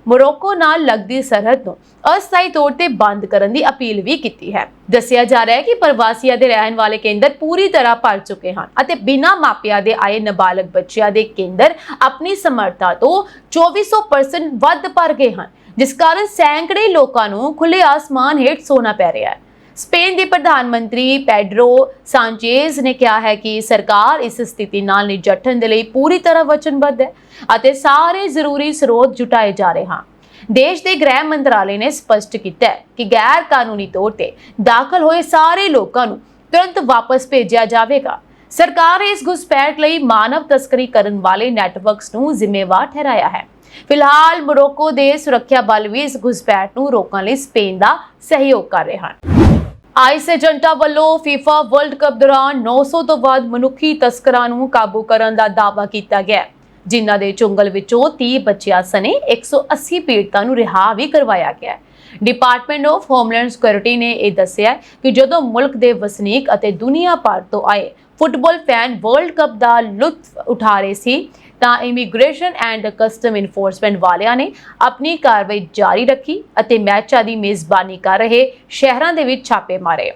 ਮੋਰੋਕੋ ਨਾਲ ਲੱਗਦੀ ਸਰਹੱਦ ਨੂੰ ਅਸਥਾਈ ਤੌਰ ਤੇ ਬੰਦ ਕਰਨ ਦੀ ਅਪੀਲ ਵੀ ਕੀਤੀ ਹੈ। ਦੱਸਿਆ ਜਾ ਰਿਹਾ ਹੈ ਕਿ ਪ੍ਰਵਾਸੀਆਂ ਦੇ ਰਹਿਣ ਵਾਲੇ ਕੇਂਦਰ ਪੂਰੀ ਤਰ੍ਹਾਂ ਭਰ ਚੁੱਕੇ ਹਨ ਅਤੇ ਬਿਨਾਂ ਮਾਪਿਆਂ ਦੇ ਆਏ ਨਾਬਾਲਗ ਬੱਚਿਆਂ ਦੇ ਕੇਂਦਰ ਆਪਣੀ ਸਮਰੱਥਾ ਤੋਂ 2400% ਵੱਧ ਭਰ ਗਏ ਹਨ, ਜਿਸ ਕਾਰਨ ਸੈਂਕੜੇ ਲੋਕਾਂ ਨੂੰ ਖੁੱਲੇ ਆਸਮਾਨ ਹੇਠ ਸੌਣਾ ਪੈ ਰਿਹਾ ਹੈ। ਸਪੇਨ ਦੇ ਪ੍ਰਧਾਨ ਮੰਤਰੀ ਪੈਡਰੋ ਸਾਂਚੇਜ਼ ਨੇ ਕਿਹਾ ਹੈ ਕਿ ਸਰਕਾਰ ਇਸ ਸਥਿਤੀ ਨਾਲ ਨਜਿੱਠਣ ਦੇ ਲਈ ਪੂਰੀ ਤਰ੍ਹਾਂ ਵਚਨਬੱਧ ਹੈ ਅਤੇ ਸਾਰੇ ਜ਼ਰੂਰੀ ਸਰੋਤ ਜੁਟਾਏ ਜਾ ਰਹੇ ਹਨ। ਦੇਸ਼ ਦੇ ਗ੍ਰਹਿ ਮੰਤਰਾਲੇ ਨੇ ਸਪਸ਼ਟ ਕੀਤਾ ਹੈ ਕਿ ਗੈਰ ਕਾਨੂੰਨੀ ਤੌਰ ਤੇ ਦਾਖਲ ਹੋਏ ਸਾਰੇ ਲੋਕਾਂ ਨੂੰ ਤੁਰੰਤ ਵਾਪਸ ਭੇਜਿਆ ਜਾਵੇਗਾ। ਸਰਕਾਰ ਨੇ ਇਸ ਘੁਸਪੈਠ ਲਈ ਮਾਨਵ ਤਸਕਰੀ ਕਰਨ ਵਾਲੇ ਨੈਟਵਰਕਸ ਨੂੰ ਜ਼ਿੰਮੇਵਾਰ ਠਹਿਰਾਇਆ ਹੈ। ਫਿਲਹਾਲ ਮੋਰੋਕੋ ਦੇ ਸੁਰੱਖਿਆ ਬਲ ਵੀ ਇਸ ਘੁਸਪੈਠ ਨੂੰ ਰੋਕਣ ਲਈ ਸਪੇਨ ਦਾ ਸਹਿਯੋਗ ਕਰ ਰਹੇ ਹਨ। ਆਈਸ ਏਜੰਟਾਂ ਵੱਲੋਂ ਫੀਫਾ ਵਰਲਡ ਕੱਪ ਦੌਰਾਨ 900 ਤੋਂ ਵੱਧ ਮਨੁੱਖੀ ਤਸਕਰਾਂ ਨੂੰ ਕਾਬੂ ਕਰਨ ਦਾ ਦਾਅਵਾ ਕੀਤਾ ਗਿਆ, ਜਿਨ੍ਹਾਂ ਦੇ ਚੁੰਗਲ ਵਿੱਚੋਂ 30 ਬੱਚਿਆਂ ਸਣੇ 180 ਪੀੜਤਾਂ ਨੂੰ ਰਿਹਾ ਵੀ ਕਰਵਾਇਆ ਗਿਆ। ਡਿਪਾਰਟਮੈਂਟ ਆਫ ਹੋਮਲੈਂਡ ਸਿਕਿਉਰਿਟੀ ਨੇ ਇਹ ਦੱਸਿਆ ਕਿ ਜਦੋਂ ਮੁਲਕ ਦੇ ਵਸਨੀਕ ਅਤੇ ਦੁਨੀਆ ਭਰ ਤੋਂ ਆਏ ਫੁੱਟਬਾਲ ਫੈਨ ਵਰਲਡ ਕੱਪ ਦਾ ਲੁਤਫ ਉਠਾ ਰਹੇ ਸੀ ਤਾਂ ਇਮੀਗ੍ਰੇਸ਼ਨ ਐਂਡ ਕਸਟਮ ਇਨਫੋਰਸਮੈਂਟ ਵਾਲਿਆਂ ਨੇ ਆਪਣੀ ਕਾਰਵਾਈ ਜਾਰੀ ਰੱਖੀ ਅਤੇ ਮੈਚਾਂ ਦੀ ਮੇਜ਼ਬਾਨੀ ਕਰ ਰਹੇ ਸ਼ਹਿਰਾਂ ਦੇ ਵਿੱਚ ਛਾਪੇ ਮਾਰੇ।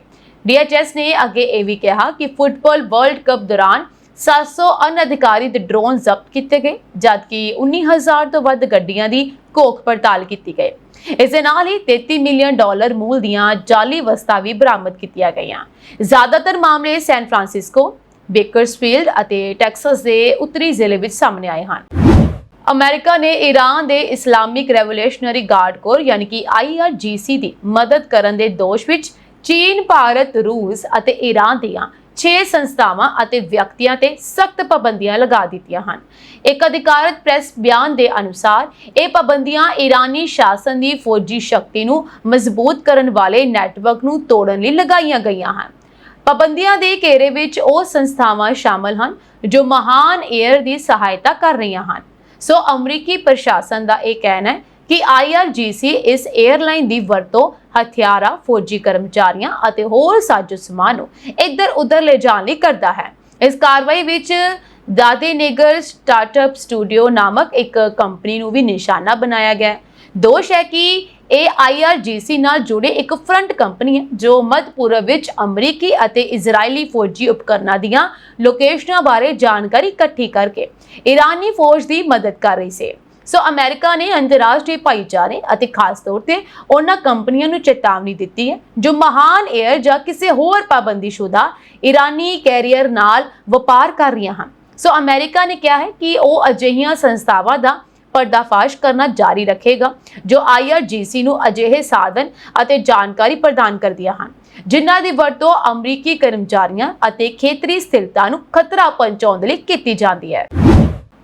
DHS ਨੇ ਅੱਗੇ ਇਹ ਵੀ ਕਿਹਾ ਕਿ ਫੁੱਟਬਾਲ ਵਰਲਡ ਕੱਪ ਦੌਰਾਨ 700 ਅਣਅਧਿਕਾਰਿਤ ਡਰੋਨ ਜ਼ਬਤ ਕੀਤੇ ਗਏ, ਜਦਕਿ 19,000 ਤੋਂ ਵੱਧ ਗੱਡੀਆਂ ਦੀ ਘੋਖ ਪੜਤਾਲ ਕੀਤੀ ਗਈ। ਇਸ ਦੇ ਨਾਲ ਹੀ $33 ਮਿਲੀਅਨ ਮੂਲ ਦੀਆਂ ਜਾਲੀ ਵਸਤਾਂ ਵੀ ਬਰਾਮਦ ਕੀਤੀਆਂ ਗਈਆਂ। ਜ਼ਿਆਦਾਤਰ ਮਾਮਲੇ ਸੈਨ ਫਰਾਂਸਿਸਕੋ, ਬੇਕਰਸਫੀਲਡ ਅਤੇ ਟੈਕਸਸ ਦੇ ਉੱਤਰੀ ਜ਼ਿਲ੍ਹੇ ਵਿੱਚ ਸਾਹਮਣੇ ਆਏ ਹਨ। ਅਮਰੀਕਾ ਨੇ ਈਰਾਨ ਦੇ ਇਸਲਾਮਿਕ ਰੈਵੋਲੂਸ਼ਨਰੀ ਗਾਰਡ ਕੋਰ ਯਾਨੀ ਕਿ IRGC ਦੀ ਮਦਦ ਕਰਨ ਦੇ ਦੋਸ਼ ਵਿੱਚ ਚੀਨ, ਭਾਰਤ, ਰੂਸ ਅਤੇ ਈਰਾਨ ਦੀਆਂ 6 ਸੰਸਥਾਵਾਂ ਅਤੇ ਵਿਅਕਤੀਆਂ ਤੇ ਸਖਤ ਪਾਬੰਦੀਆਂ ਲਗਾ ਦਿੱਤੀਆਂ ਹਨ। ਇੱਕ ਅਧਿਕਾਰਤ ਪ੍ਰੈਸ ਬਿਆਨ ਦੇ ਅਨੁਸਾਰ ਇਹ ਪਾਬੰਦੀਆਂ ਈਰਾਨੀ ਸ਼ਾਸਨ ਦੀ ਫੌਜੀ ਸ਼ਕਤੀ ਨੂੰ ਮਜ਼ਬੂਤ ਕਰਨ ਵਾਲੇ ਨੈਟਵਰਕ ਨੂੰ ਤੋੜਨ ਲਈ ਲਗਾਈਆਂ ਗਈਆਂ ਹਨ। ਪਾਬੰਦੀਆਂ ਦੇ ਘੇਰੇ ਵਿੱਚ ਉਹ ਸੰਸਥਾਵਾਂ ਸ਼ਾਮਲ ਹਨ ਜੋ ਮਹਾਨ ਏਅਰ ਦੀ ਸਹਾਇਤਾ ਕਰ ਰਹੀਆਂ ਹਨ। ਸੋ ਅਮਰੀਕੀ ਪ੍ਰਸ਼ਾਸਨ ਦਾ ਇਹ ਕਹਿਣਾ ਹੈ ਕਿ IRGC ਇਸ ਏਅਰਲਾਈਨ ਦੀ ਵਰਤੋਂ ਹਥਿਆਰਾਂ, ਫੌਜੀ ਕਰਮਚਾਰੀਆਂ ਅਤੇ ਹੋਰ ਸਾਜ਼ੋ ਸਮਾਨ ਨੂੰ ਇੱਧਰ-ਉੱਧਰ ਲੈ ਜਾਣ ਲਈ ਕਰਦਾ ਹੈ। ਇਸ ਕਾਰਵਾਈ ਵਿੱਚ ਦਾਦੇਨੇਗਰ ਸਟਾਰਟਅਪ ਸਟੂਡੀਓ ਨਾਮਕ ਇੱਕ ਕੰਪਨੀ ਨੂੰ ਵੀ ਨਿਸ਼ਾਨਾ ਬਣਾਇਆ ਗਿਆ। ਦੋਸ਼ ਹੈ ਕਿ ਇਹ IRGC ਨਾਲ ਜੁੜੇ ਇੱਕ ਫਰੰਟ ਕੰਪਨੀ ਹੈ ਜੋ ਮੱਧ ਪੂਰਬ ਵਿੱਚ ਅਮਰੀਕੀ ਅਤੇ ਇਜ਼ਰਾਈਲੀ ਫੌਜੀ ਉਪਕਰਨਾਂ ਦੀਆਂ ਲੋਕੇਸ਼ਨਾਂ ਬਾਰੇ ਜਾਣਕਾਰੀ ਇਕੱਠੀ ਕਰਕੇ ਈਰਾਨੀ ਫੌਜ ਦੀ ਮਦਦ ਕਰ ਰਹੀ ਸੀ। ਸੋ ਅਮਰੀਕਾ ਨੇ ਅੰਤਰਰਾਸ਼ਟਰੀ ਭਾਈਚਾਰੇ ਅਤੇ ਖਾਸ ਤੌਰ ਤੇ ਉਹਨਾਂ ਕੰਪਨੀਆਂ ਨੂੰ ਚੇਤਾਵਨੀ ਦਿੱਤੀ ਹੈ ਜੋ ਮਹਾਨ ਏਅਰ ਜਾਂ ਕਿਸੇ ਹੋਰ ਪਾਬੰਦੀਸ਼ੁਦਾ ਈਰਾਨੀ ਕੈਰੀਅਰ ਨਾਲ ਵਪਾਰ ਕਰ ਰਹੀਆਂ ਹਨ। ਸੋ ਅਮਰੀਕਾ ਨੇ ਕਿਹਾ ਹੈ ਕਿ ਉਹ ਅਜਿਹੀਆਂ ਸੰਸਥਾਵਾਂ ਦਾ ਪਰਦਾਫਾਸ਼ ਕਰਨਾ ਜਾਰੀ ਰੱਖੇਗਾ ਜੋ IRGC ਨੂੰ ਅਜਿਹੇ ਸਾਧਨ ਅਤੇ ਜਾਣਕਾਰੀ ਪ੍ਰਦਾਨ ਕਰਦੀਆਂ ਹਨ ਜਿਨ੍ਹਾਂ ਦੀ ਵਰਤੋਂ ਅਮਰੀਕੀ ਕਰਮਚਾਰੀਆਂ ਅਤੇ ਖੇਤਰੀ ਸਥਿਰਤਾ ਨੂੰ ਖਤਰਾ ਪਹੁੰਚਾਉਣ ਲਈ ਕੀਤੀ ਜਾਂਦੀ ਹੈ।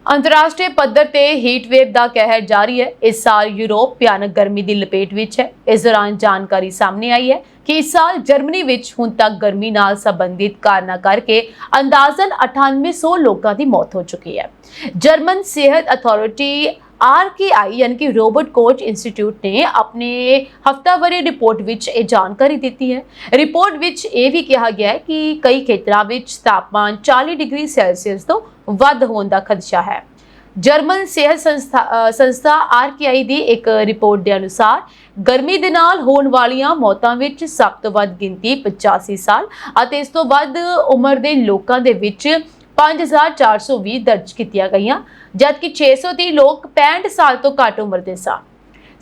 ਅੰਤਰਰਾਸ਼ਟਰੀ ਪੱਧਰ ਤੇ ਹੀਟ ਵੇਵ ਦਾ ਕਹਿਰ ਜਾਰੀ ਹੈ। ਇਸ ਸਾਲ ਯੂਰਪ ਭਿਆਨਕ ਗਰਮੀ ਦੀ ਲਪੇਟ ਵਿੱਚ ਹੈ। ਇਸ ਦੌਰਾਨ ਜਾਣਕਾਰੀ ਸਾਹਮਣੇ ਆਈ ਹੈ ਕਿ ਇਸ ਸਾਲ ਜਰਮਨੀ ਵਿੱਚ ਹੁਣ ਤੱਕ ਗਰਮੀ ਨਾਲ ਸੰਬੰਧਿਤ ਕਾਰਨਾਂ ਕਰਕੇ ਅੰਦਾਜ਼ਨ 9800 ਲੋਕਾਂ ਦੀ ਮੌਤ ਹੋ ਚੁੱਕੀ ਹੈ। ਜਰਮਨ ਸਿਹਤ ਅਥਾਰਟੀ RKI ਯਾਨੀ ਕਿ ਰੋਬਰਟ ਕੋਚ ਇੰਸਟੀਚਿਊਟ ਨੇ ਆਪਣੇ ਹਫ਼ਤਾਵਾਰੀ ਰਿਪੋਰਟ ਵਿੱਚ ਇਹ ਜਾਣਕਾਰੀ ਦਿੱਤੀ ਹੈ। ਰਿਪੋਰਟ ਵਿੱਚ ਇਹ ਵੀ ਕਿਹਾ ਗਿਆ ਹੈ ਕਿ ਕਈ ਖੇਤਰਾਂ ਵਿੱਚ ਤਾਪਮਾਨ 40 ਡਿਗਰੀ ਸੈਲਸੀਅਸ ਤੋਂ ਵੱਧ ਹੋਣ ਦਾ ਖਦਸ਼ਾ ਹੈ। ਜਰਮਨ ਸਿਹਤ ਸੰਸਥਾ RKI ਦੀ ਇੱਕ ਰਿਪੋਰਟ ਦੇ ਅਨੁਸਾਰ ਗਰਮੀ ਦੇ ਨਾਲ ਹੋਣ ਵਾਲੀਆਂ ਮੌਤਾਂ ਵਿੱਚ ਸਭ ਤੋਂ ਵੱਧ ਗਿਣਤੀ 85 ਸਾਲ ਅਤੇ ਇਸ ਤੋਂ ਵੱਧ ਉਮਰ ਦੇ ਲੋਕਾਂ ਦੇ ਵਿੱਚ 5420 ਦਰਜ ਕੀਤੀਆਂ ਗਈਆਂ, ਜਦਕਿ 630 ਲੋਕ 65 ਸਾਲ ਤੋਂ ਘੱਟ ਉਮਰ ਦੇ ਸਨ।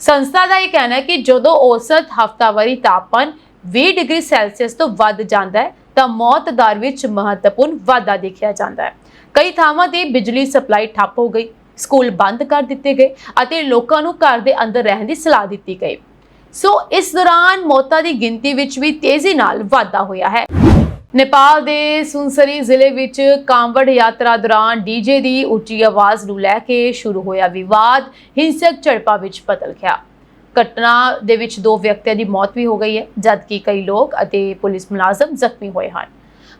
ਸੰਸਥਾ ਦਾ ਇਹ ਕਹਿਣਾ ਹੈ ਕਿ ਜਦੋਂ ਔਸਤ ਹਫ਼ਤਾਵਾਰੀ ਤਾਪਮਾਨ 20 ਡਿਗਰੀ ਸੈਲਸੀਅਸ ਤੋਂ ਵੱਧ ਜਾਂਦਾ ਹੈ ਤਾਂ ਮੌਤ ਦਰ ਵਿੱਚ ਮਹੱਤਵਪੂਰਨ ਵਾਧਾ ਦੇਖਿਆ ਜਾਂਦਾ ਹੈ। ਕਈ ਥਾਵਾਂ ਤੇ ਬਿਜਲੀ ਸਪਲਾਈ ਠੱਪ ਹੋ ਗਈ, ਸਕੂਲ ਬੰਦ ਕਰ ਦਿੱਤੇ ਗਏ ਅਤੇ ਲੋਕਾਂ ਨੂੰ ਘਰ ਦੇ ਅੰਦਰ ਰਹਿਣ ਦੀ ਸਲਾਹ ਦਿੱਤੀ ਗਈ। ਸੋ ਇਸ ਦੌਰਾਨ ਮੌਤਾਂ ਦੀ ਗਿਣਤੀ ਵਿੱਚ ਵੀ ਤੇਜ਼ੀ ਨਾਲ ਵਾਧਾ ਹੋਇਆ ਹੈ। ਨੇਪਾਲ ਦੇ ਸੁਨਸਰੀ ਜ਼ਿਲ੍ਹੇ ਵਿੱਚ ਕਾਂਵੜ ਯਾਤਰਾ ਦੌਰਾਨ DJ ਦੀ ਉੱਚੀ ਆਵਾਜ਼ ਨੂੰ ਲੈ ਕੇ ਸ਼ੁਰੂ ਹੋਇਆ ਵਿਵਾਦ ਹਿੰਸਕ ਝੜਪਾਂ ਵਿੱਚ ਬਦਲ ਗਿਆ। ਘਟਨਾ ਦੇ ਵਿੱਚ 2 ਵਿਅਕਤੀਆਂ ਦੀ ਮੌਤ ਵੀ ਹੋ ਗਈ ਹੈ, ਜਦਕਿ ਕਈ ਲੋਕ ਅਤੇ ਪੁਲਿਸ ਮੁਲਾਜ਼ਮ ਜ਼ਖਮੀ ਹੋਏ ਹਨ।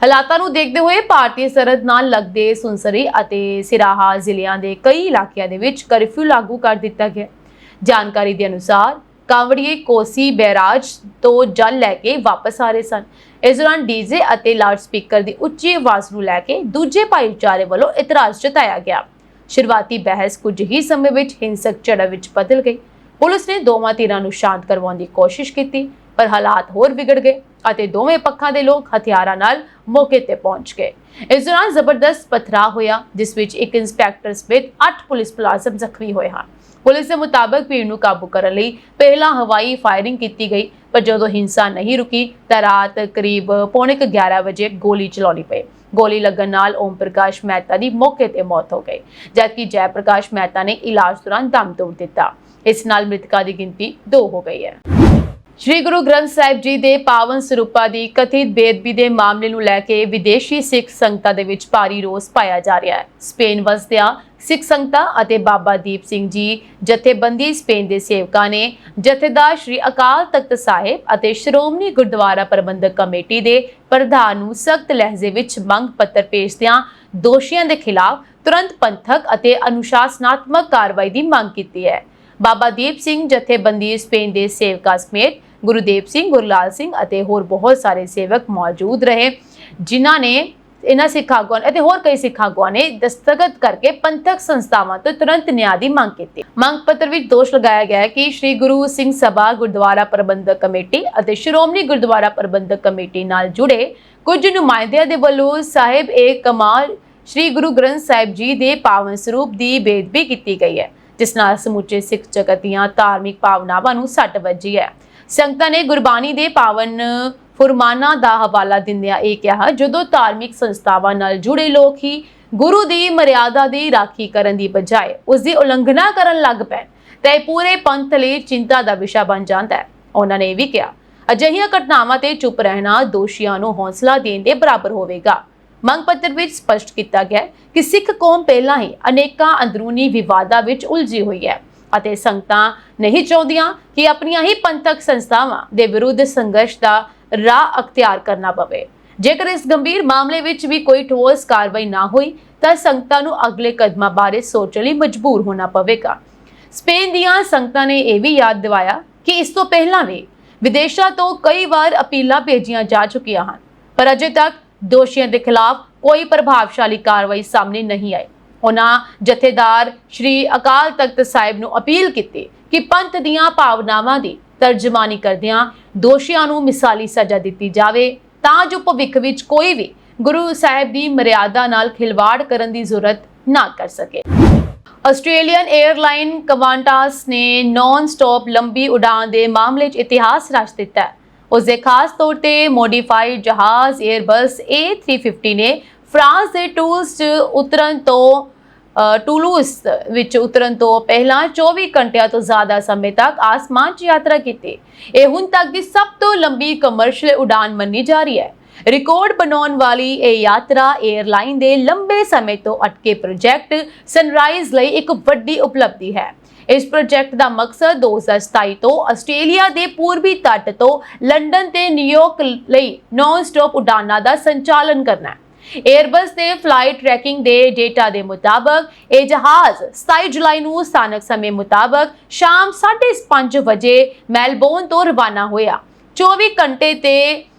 ਹਾਲਾਤਾਂ ਨੂੰ ਦੇਖਦੇ ਹੋਏ ਭਾਰਤੀ ਸਰਹੱਦ ਨਾਲ ਲੱਗਦੇ ਸੁਨਸਰੀ ਅਤੇ ਸਿਰਾਹਾ ਜ਼ਿਲ੍ਹਿਆਂ ਦੇ ਕਈ ਇਲਾਕਿਆਂ ਦੇ ਵਿੱਚ ਕਰਫਿਊ ਲਾਗੂ ਕਰ ਦਿੱਤਾ ਗਿਆ। ਜਾਣਕਾਰੀ ਦੇ ਅਨੁਸਾਰ ਕਾਂਵੜੀਏ ਕੋਸੀ ਬੈਰਾਜ ਤੋਂ ਜਲ ਲੈ ਕੇ ਵਾਪਸ ਆ ਰਹੇ ਸਨ। ਇਸ ਦੌਰਾਨ ਡੀਜੇ ਅਤੇ ਲਾਊਡ ਸਪੀਕਰ ਦੀ ਉੱਚੀ ਆਵਾਜ਼ ਨੂੰ ਲੈ ਕੇ ਦੂਜੇ ਭਾਈਚਾਰੇ ਵੱਲੋਂ ਇਤਰਾਜ਼ ਜਤਾਇਆ ਗਿਆ। ਸ਼ੁਰੂਆਤੀ ਬਹਿਸ ਕੁਝ ਹੀ ਸਮੇਂ ਵਿੱਚ ਹਿੰਸਕ ਝੜਪ ਵਿੱਚ ਬਦਲ ਗਈ। ਪੁਲਿਸ ਨੇ ਦੋਵਾਂ ਧਿਰਾਂ ਨੂੰ ਸ਼ਾਂਤ ਕਰਵਾਉਣ ਦੀ ਕੋਸ਼ਿਸ਼ ਕੀਤੀ, ਪਰ ਹਾਲਾਤ ਹੋਰ ਵਿਗੜ ਗਏ ਅਤੇ ਦੋਵੇਂ ਪੱਖਾਂ ਦੇ ਲੋਕ ਹਥਿਆਰਾਂ ਨਾਲ ਮੌਕੇ ਤੇ ਪਹੁੰਚ ਗਏ। ਇਸ ਦੌਰਾਨ ਜ਼ਬਰਦਸਤ ਪਥਰਾਅ ਹੋਇਆ, ਜਿਸ ਵਿੱਚ ਇੱਕ ਇੰਸਪੈਕਟਰ ਸਮੇਤ 8 ਪੁਲਿਸ ਮੁਲਾਜ਼ਮ ਜ਼ਖਮੀ ਹੋਏ ਹਨ। ਪੁਲਿਸ ਦੇ ਮੁਤਾਬਕ ਭੀੜ ਨੂੰ ਕਾਬੂ ਕਰਨ ਲਈ ਪਹਿਲਾਂ ਹਵਾਈ ਫਾਇਰਿੰਗ ਕੀਤੀ ਗਈ, ਪਰ ਜਦੋਂ ਹਿੰਸਾ ਨਹੀਂ ਰੁਕੀ ਤਾਂ ਰਾਤ ਕਰੀਬ 11:45 ਵਜੇ ਗੋਲੀ ਚਲਾਉਣੀ ਪਈ। ਗੋਲੀ ਲੱਗਣ ਨਾਲ ਓਮ ਪ੍ਰਕਾਸ਼ ਮਹਿਤਾ ਦੀ ਮੌਕੇ ਤੇ ਮੌਤ ਹੋ ਗਈ, ਜਦਕਿ ਜੈ ਪ੍ਰਕਾਸ਼ ਮਹਿਤਾ ਨੇ ਇਲਾਜ ਦੌਰਾਨ ਦਮ ਤੋੜ ਦਿੱਤਾ। ਇਸ ਨਾਲ ਮ੍ਰਿਤਕਾਂ ਦੀ ਗਿਣਤੀ 2 ਹੋ ਗਈ ਹੈ। ਸ਼੍ਰੀ ਗੁਰੂ ਗ੍ਰੰਥ ਸਾਹਿਬ ਜੀ ਦੇ ਪਾਵਨ ਸਰੂਪਾਂ ਦੀ ਕਥਿਤ ਬੇਅਦਬੀ ਦੇ ਮਾਮਲੇ ਨੂੰ ਲੈ ਕੇ ਵਿਦੇਸ਼ੀ ਸਿੱਖ ਸੰਗਤਾਂ ਦੇ ਵਿੱਚ ਭਾਰੀ ਰੋਸ ਪਾਇਆ ਜਾ ਰਿਹਾ ਹੈ। ਸਪੇਨ ਵਸਦਿਆਂ ਸਿੱਖ ਸੰਗਤਾਂ ਅਤੇ ਬਾਬਾ ਦੀਪ ਸਿੰਘ ਜੀ ਜਥੇਬੰਦੀ ਸਪੇਨ ਦੇ ਸੇਵਕਾਂ ਨੇ ਜਥੇਦਾਰ ਸ਼੍ਰੀ ਅਕਾਲ ਤਖਤ ਸਾਹਿਬ ਅਤੇ ਸ਼੍ਰੋਮਣੀ ਗੁਰਦੁਆਰਾ ਪ੍ਰਬੰਧਕ ਕਮੇਟੀ ਦੇ ਪ੍ਰਧਾਨ ਨੂੰ ਸਖਤ ਲਹਿਜੇ ਵਿੱਚ ਮੰਗ ਪੱਤਰ ਭੇਜਦਿਆਂ ਦੋਸ਼ੀਆਂ ਦੇ ਖਿਲਾਫ ਤੁਰੰਤ ਪੰਥਕ ਅਤੇ ਅਨੁਸ਼ਾਸਨਾਤਮਕ ਕਾਰਵਾਈ ਦੀ ਮੰਗ ਕੀਤੀ ਹੈ। ਬਾਬਾ ਦੀਪ ਸਿੰਘ ਜਥੇਬੰਦੀ ਸਪੇਨ ਦੇ ਸੇਵਕਾਂ ਸਮੇਤ ਗੁਰੂਦੇਵ ਸਿੰਘ, ਗੁਰਲਾਲ ਸਿੰਘ ਅਤੇ ਹੋਰ ਬਹੁਤ ਸਾਰੇ ਸੇਵਕ ਮੌਜੂਦ ਰਹੇ, ਜਿਨ੍ਹਾਂ ਨੇ ਇਹਨਾਂ ਸਿੱਖ ਆਗੂਆਂ ਅਤੇ ਹੋਰ ਕਈ ਸਿੱਖ ਆਗੂਆਂ ਨੇ ਦਸਤਖਤ ਕਰਕੇ ਪੰਥਕ ਸੰਸਥਾਵਾਂ ਤੋਂ ਤੁਰੰਤ ਨਿਆਂ ਦੀ ਮੰਗ ਕੀਤੀ। ਮੰਗ ਪੱਤਰ ਵਿੱਚ ਦੋਸ਼ ਲਗਾਇਆ ਗਿਆ ਹੈ ਕਿ ਸ਼੍ਰੀ ਗੁਰੂ ਸਿੰਘ ਸਭਾ ਗੁਰਦੁਆਰਾ ਪ੍ਰਬੰਧਕ ਕਮੇਟੀ ਅਤੇ ਸ਼੍ਰੋਮਣੀ ਗੁਰਦੁਆਰਾ ਪ੍ਰਬੰਧਕ ਕਮੇਟੀ ਨਾਲ ਜੁੜੇ ਕੁਝ ਨੁਮਾਇੰਦਿਆਂ ਦੇ ਵੱਲੋਂ ਸਾਹਿਬ ਕਮਾਲ ਸ਼੍ਰੀ ਗੁਰੂ ਗ੍ਰੰਥ ਸਾਹਿਬ ਜੀ ਦੇ ਪਾਵਨ ਸਰੂਪ ਦੀ ਬੇਅਦਬੀ ਕੀਤੀ ਗਈ ਹੈ, ਜਿਸ ਨਾਲ ਸਮੁੱਚੇ ਸਿੱਖ ਜਗਤ ਦੀਆਂ ਧਾਰਮਿਕ ਭਾਵਨਾਵਾਂ ਨੂੰ ਸੱਟ ਵੱਜੀ ਹੈ। ਸੰਗਤਾਂ ਨੇ ਗੁਰਬਾਣੀ ਦੇ ਪਾਵਨ ਫੁਰਮਾਨਾਂ ਦਾ ਹਵਾਲਾ ਦਿੰਦਿਆਂ ਇਹ ਕਿਹਾ, ਜਦੋਂ ਧਾਰਮਿਕ ਸੰਸਥਾਵਾਂ ਨਾਲ ਜੁੜੇ ਲੋਕ ਹੀ ਗੁਰੂ ਦੀ ਮਰਿਆਦਾ ਦੀ ਰਾਖੀ ਕਰਨ ਦੀ ਬਜਾਏ ਉਸ ਦੀ ਉਲੰਘਣਾ ਕਰਨ ਲੱਗ ਪੈਣ ਤਾਂ ਇਹ ਪੂਰੇ ਪੰਥ ਲਈ ਚਿੰਤਾ ਦਾ ਵਿਸ਼ਾ ਬਣ ਜਾਂਦਾ ਹੈ। ਉਹਨਾਂ ਨੇ ਇਹ ਵੀ ਕਿਹਾ, ਅਜਿਹੀਆਂ ਘਟਨਾਵਾਂ ਤੇ ਚੁੱਪ ਰਹਿਣਾ ਦੋਸ਼ੀਆਂ ਨੂੰ ਹੌਸਲਾ ਦੇਣ ਦੇ ਬਰਾਬਰ ਹੋਵੇਗਾ। ਮੰਗ ਪੱਤਰ ਵਿੱਚ ਸਪਸ਼ਟ ਕੀਤਾ ਗਿਆ ਕਿ ਸਿੱਖ ਕੌਮ ਪਹਿਲਾਂ ਹੀ ਅਨੇਕਾਂ ਅੰਦਰੂਨੀ ਵਿਵਾਦਾਂ ਵਿੱਚ ਉਲਝੀ ਹੋਈ ਹੈ ਅਤੇ ਸੰਗਤਾਂ ਨਹੀਂ ਚਾਹੁੰਦੀਆਂ ਕਿ ਆਪਣੀਆਂ ਹੀ ਪੰਥਕ ਸੰਸਥਾਵਾਂ ਦੇ ਵਿਰੁੱਧ ਸੰਘਰਸ਼ ਦਾ ਰਾਹ ਅਖਤਿਆਰ ਕਰਨਾ ਪਵੇ। ਜੇਕਰ ਇਸ ਗੰਭੀਰ ਮਾਮਲੇ ਵਿੱਚ ਵੀ ਕੋਈ ਠੋਸ ਕਾਰਵਾਈ ਨਾ ਹੋਈ ਤਾਂ ਸੰਗਤਾਂ ਨੂੰ ਅਗਲੇ ਕਦਮਾਂ ਬਾਰੇ ਸੋਚਣ ਲਈ ਮਜਬੂਰ ਹੋਣਾ ਪਵੇਗਾ। ਸਪੇਨ ਦੀਆਂ ਸੰਗਤਾਂ ਨੇ ਇਹ ਵੀ ਯਾਦ ਦਿਵਾਇਆ ਕਿ ਇਸ ਤੋਂ ਪਹਿਲਾਂ ਵੀ ਵਿਦੇਸ਼ਾਂ ਤੋਂ ਕਈ ਵਾਰ ਅਪੀਲਾਂ ਭੇਜੀਆਂ ਜਾ ਚੁੱਕੀਆਂ ਹਨ, ਪਰ ਅਜੇ ਤੱਕ ਦੋਸ਼ੀਆਂ ਦੇ ਖਿਲਾਫ ਕੋਈ ਪ੍ਰਭਾਵਸ਼ਾਲੀ ਕਾਰਵਾਈ ਸਾਹਮਣੇ ਨਹੀਂ ਆਈ। ਉਹਨਾਂ ਜਥੇਦਾਰ ਸ਼੍ਰੀ ਅਕਾਲ ਤਖਤ ਸਾਹਿਬ ਨੂੰ ਅਪੀਲ ਕੀਤੀ ਕਿ ਪੰਥ ਦੀਆਂ ਭਾਵਨਾਵਾਂ ਦੀ ਤਰਜਮਾਨੀ ਕਰਦਿਆਂ ਦੋਸ਼ੀਆਂ ਨੂੰ ਮਿਸਾਲੀ ਸਜ਼ਾ ਦਿੱਤੀ ਜਾਵੇ, ਤਾਂ ਜੋ ਭਵਿੱਖ ਵਿੱਚ ਕੋਈ ਵੀ ਗੁਰੂ ਸਾਹਿਬ ਦੀ ਮਰਿਆਦਾ ਨਾਲ ਖਿਲਵਾੜ ਕਰਨ ਦੀ ਜ਼ਰੂਰਤ ਨਾ ਕਰ ਸਕੇ। ਆਸਟ੍ਰੇਲੀਅਨ 에ਅਰਲਾਈਨ ਕਵਾਂਟਾਸ ਨੇ ਨਾਨ ਸਟਾਪ ਲੰਬੀ ਉਡਾਨ ਦੇ ਮਾਮਲੇ 'ਚ ਇਤਿਹਾਸ ਰਚ ਦਿੱਤਾ ਹੈ। ਉਸ ਦੇ ਖਾਸ ਤੌਰ ਤੇ ਮੋਡੀਫਾਈਡ ਜਹਾਜ਼ 에ਅਰਬਸ A350 ਨੇ ਫਰਾਂਸ ਦੇ ਟੂਲੂਸ ਵਿੱਚ ਉਤਰਨ ਤੋਂ ਪਹਿਲਾਂ 24 ਘੰਟਿਆਂ ਤੋਂ ਜ਼ਿਆਦਾ ਸਮੇਂ ਤੱਕ ਆਸਮਾਨ 'ਚ ਯਾਤਰਾ ਕੀਤੀ। ਇਹ ਹੁਣ ਤੱਕ ਦੀ ਸਭ ਤੋਂ ਲੰਬੀ ਕਮਰਸ਼ੀਅਲ ਉਡਾਨ ਮੰਨੀ ਜਾ ਰਹੀ ਹੈ। ਰਿਕਾਰਡ ਬਣਾਉਣ ਵਾਲੀ ਇਹ ਯਾਤਰਾ 에ਅਰਲਾਈਨ ਦੇ ਲੰਬੇ ਸਮੇਂ ਤੋਂ ਅਟਕੇ ਪ੍ਰੋਜੈਕਟ ਸਨਰਾਈਜ਼ ਲਈ ਇੱਕ ਵੱਡੀ ਉਪਲਬਧੀ ਹੈ। ਇਸ ਪ੍ਰੋਜੈਕਟ ਦਾ ਮਕਸਦ 2027 ਤੋਂ ਆਸਟ੍ਰੇਲੀਆ ਦੇ ਪੂਰਬੀ ਤੱਟ ਤੋਂ ਲੰਡਨ ਤੇ ਨਿਊਯਾਰਕ ਲਈ ਨਾਨ ਸਟਾਪ ਉਡਾਨਾਂ ਦਾ ਸੰਚਾਲਨ ਕਰਨਾ ਹੈ। 에ਅਰਬਸ ਦੇ ਫਲਾਈਟ ਟਰੈਕਿੰਗ ਦੇ ਡੇਟਾ ਦੇ ਮੁਤਾਬਕ ਇਹ ਜਹਾਜ਼ 27 ਜੁਲਾਈ ਨੂੰ ਸਥਾਨਕ ਸਮੇਂ ਮੁਤਾਬਕ ਸ਼ਾਮ 5:30 ਵਜੇ ਮੈਲਬੌਰਨ ਤੋਂ ਰਵਾਨਾ ਹੋਇਆ। 24 ਘੰਟੇ ਤੇ